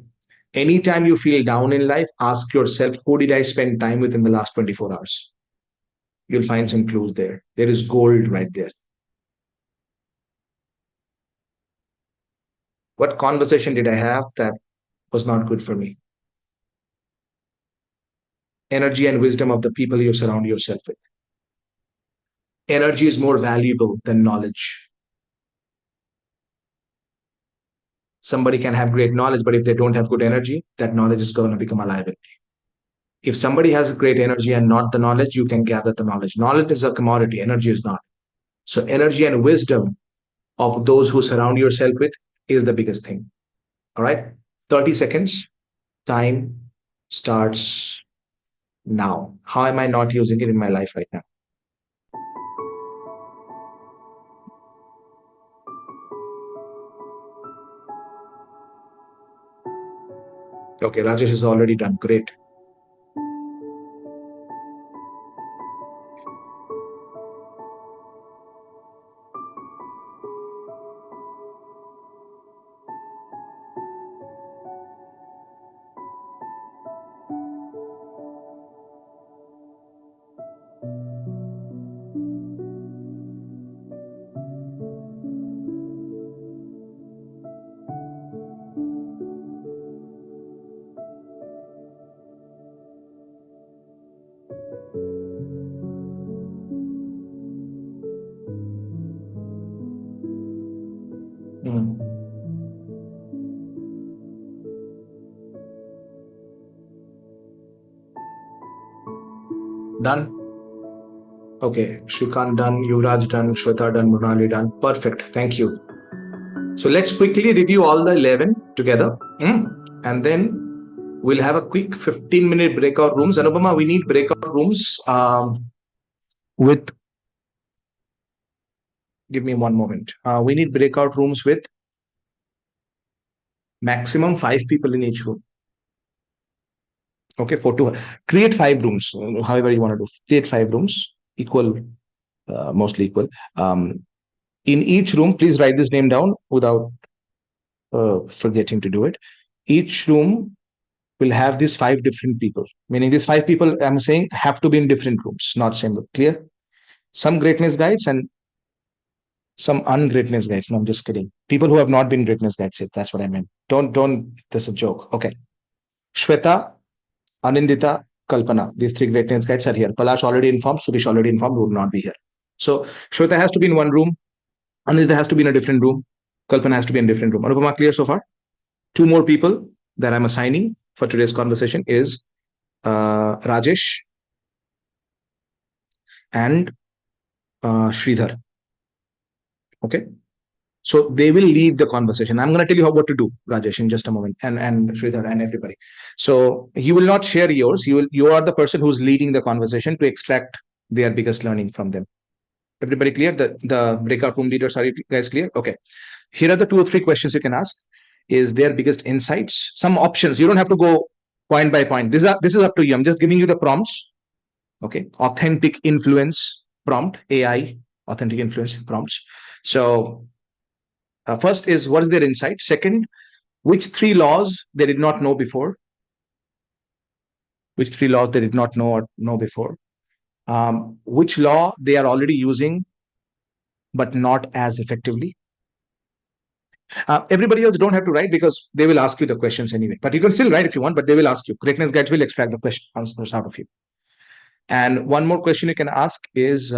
S1: Anytime you feel down in life, ask yourself, who did I spend time with in the last 24 hours? You'll find some clues there. There is gold right there. What conversation did I have that was not good for me? Energy and wisdom of the people you surround yourself with. Energy is more valuable than knowledge. Somebody can have great knowledge, but if they don't have good energy, that knowledge is going to become a liability. If somebody has great energy and not the knowledge, you can gather the knowledge. Knowledge is a commodity, energy is not. So energy and wisdom of those who surround yourself with is the biggest thing. All right. 30 seconds. Time starts now. How am I not using it in my life right now? Okay, Rajesh is already done. Great. Done. Okay, Shrikant done, Yuvraj done, Shweta done, Mrinali done. Perfect. Thank you. So let's quickly review all the 11 together. And then we'll have a quick 15-minute breakout rooms. Anupama, we need breakout rooms with, give me one moment. We need breakout rooms with maximum 5 people in each room. Okay, for 2. Create 5 rooms, however you want to do. Create 5 rooms, equal, mostly equal. In each room, please write this name down without forgetting to do it. Each room will have these 5 different people, meaning these 5 people I'm saying have to be in different rooms, not same room. Clear? Some greatness guides and some ungreatness guides. No, I'm just kidding. People who have not been greatness guides, that's what I meant. Don't, that's a joke. Okay. Shweta, Anindita, Kalpana, these 3 greatness guides are here. Palash already informed, Suresh already informed, would not be here. So Shweta has to be in one room, Anindita has to be in a different room, Kalpana has to be in a different room. Anupama, clear so far? 2 more people that I'm assigning for today's conversation is Rajesh and Sridhar. Okay. So they will lead the conversation. I'm going to tell you what to do, Rajesh, in just a moment, and Sridhar and everybody. So you will not share yours. You are the person who's leading the conversation to extract their biggest learning from them. Everybody clear? The breakout room leaders, are you guys clear? Okay. Here are the 2 or 3 questions you can ask. Is their biggest insights? Some options. You don't have to go point by point. This is up to you. I'm just giving you the prompts. Okay. Authentic influence prompt, AI, authentic influence prompts. So first is, what is their insight? Second, which 3 laws they did not know before? Which 3 laws they did not know before? Which law they are already using, but not as effectively? Everybody else don't have to write because they will ask you the questions anyway. But you can still write if you want, but they will ask you. Greatness Guides will extract the question answers out of you. And one more question you can ask is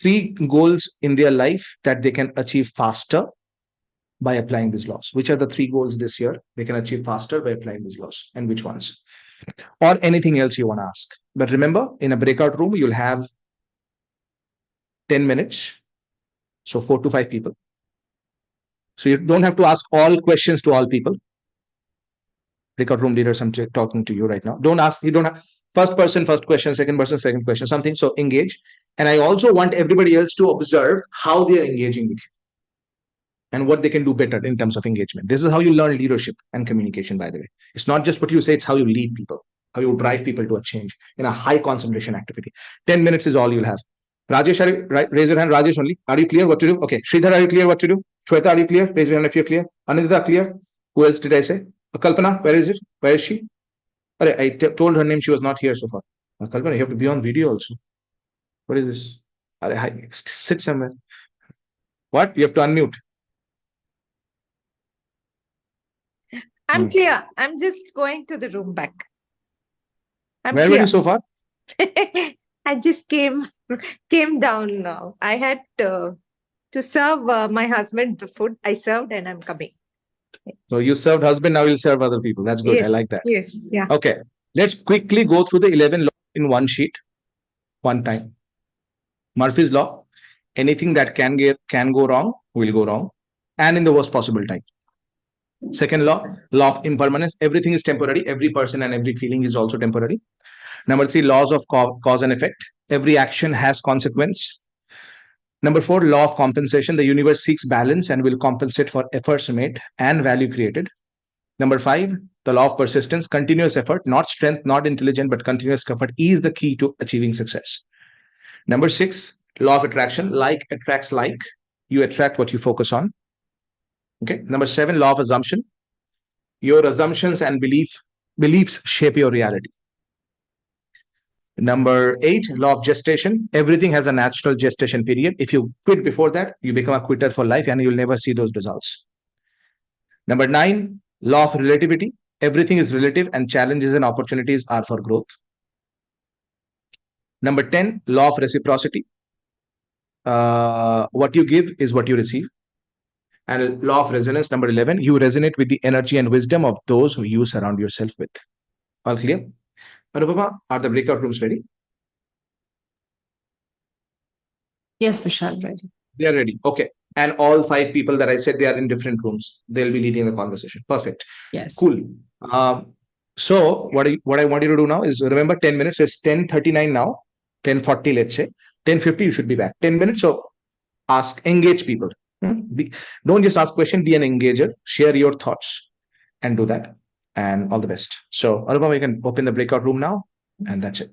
S1: three goals in their life that they can achieve faster by applying these laws. Which are the three goals this year they can achieve faster by applying these laws, and which ones? Or anything else you want to ask. But remember, in a breakout room, you'll have 10 minutes. So 4 to 5 people. So you don't have to ask all questions to all people. Breakout room leaders, I'm talking to you right now. Don't ask, you don't have first person, first question, second person, second question, something. So engage. And I also want everybody else to observe how they are engaging with you and what they can do better in terms of engagement. This is how you learn leadership and communication, by the way. It's not just what you say, it's how you lead people, how you drive people to a change in a high concentration activity. 10 minutes is all you'll have. Rajesh, raise your hand. Rajesh only. Are you clear what to do? Okay. Sridhar, are you clear what to do? Shweta, are you clear? Raise your hand if you're clear. Anindita, clear? Who else did I say? Kalpana, where is it? Where is she? I told her name. She was not here so far. Kalpana, you have to be on video also. What is this? Hi, sit somewhere. What? You have to unmute.
S14: I'm clear. I'm just going to the room back. I'm
S1: Where
S14: clear.
S1: were you so far?
S14: I just came down now. I had to serve my husband the food. I served and I'm coming.
S1: So you served husband, now you'll serve other people. That's good.
S14: Yes,
S1: I like that.
S14: Yes. Yeah.
S1: Okay. Let's quickly go through the 11 laws in one sheet, one time. Murphy's law. Anything that can go wrong will go wrong, and in the worst possible time. Second law of impermanence. Everything is temporary. Every person and every feeling is also temporary. Number 3, laws of cause and effect. Every action has consequence. Number 4, law of compensation. The universe seeks balance and will compensate for efforts made and value created. Number 5, the law of persistence. Continuous effort, not strength, not intelligence, but continuous effort is the key to achieving success. Number 6, law of attraction. Like attracts like. You attract what you focus on. Okay. Number 7, law of assumption. Your assumptions and beliefs shape your reality. Number 8, law of gestation. Everything has a natural gestation period. If you quit before that, you become a quitter for life and you'll never see those results. Number 9, law of relativity. Everything is relative and challenges and opportunities are for growth. Number 10, law of reciprocity. What you give is what you receive. And law of resonance, number 11, you resonate with the energy and wisdom of those who you surround yourself with. All clear? Anupama, are the breakout rooms ready?
S6: Yes, Vishal, ready.
S1: They are ready. Okay. And all 5 people that I said, they are in different rooms. They'll be leading the conversation. Perfect.
S6: Yes.
S1: Cool. So what I want you to do now is remember 10 minutes. So it's 10:39 now. 10:40, let's say. 10:50, you should be back. 10 minutes. So engage people. Don't just ask questions, be an engager. Share your thoughts and do that. And all the best. So Anupama, you can open the breakout room now. And that's it.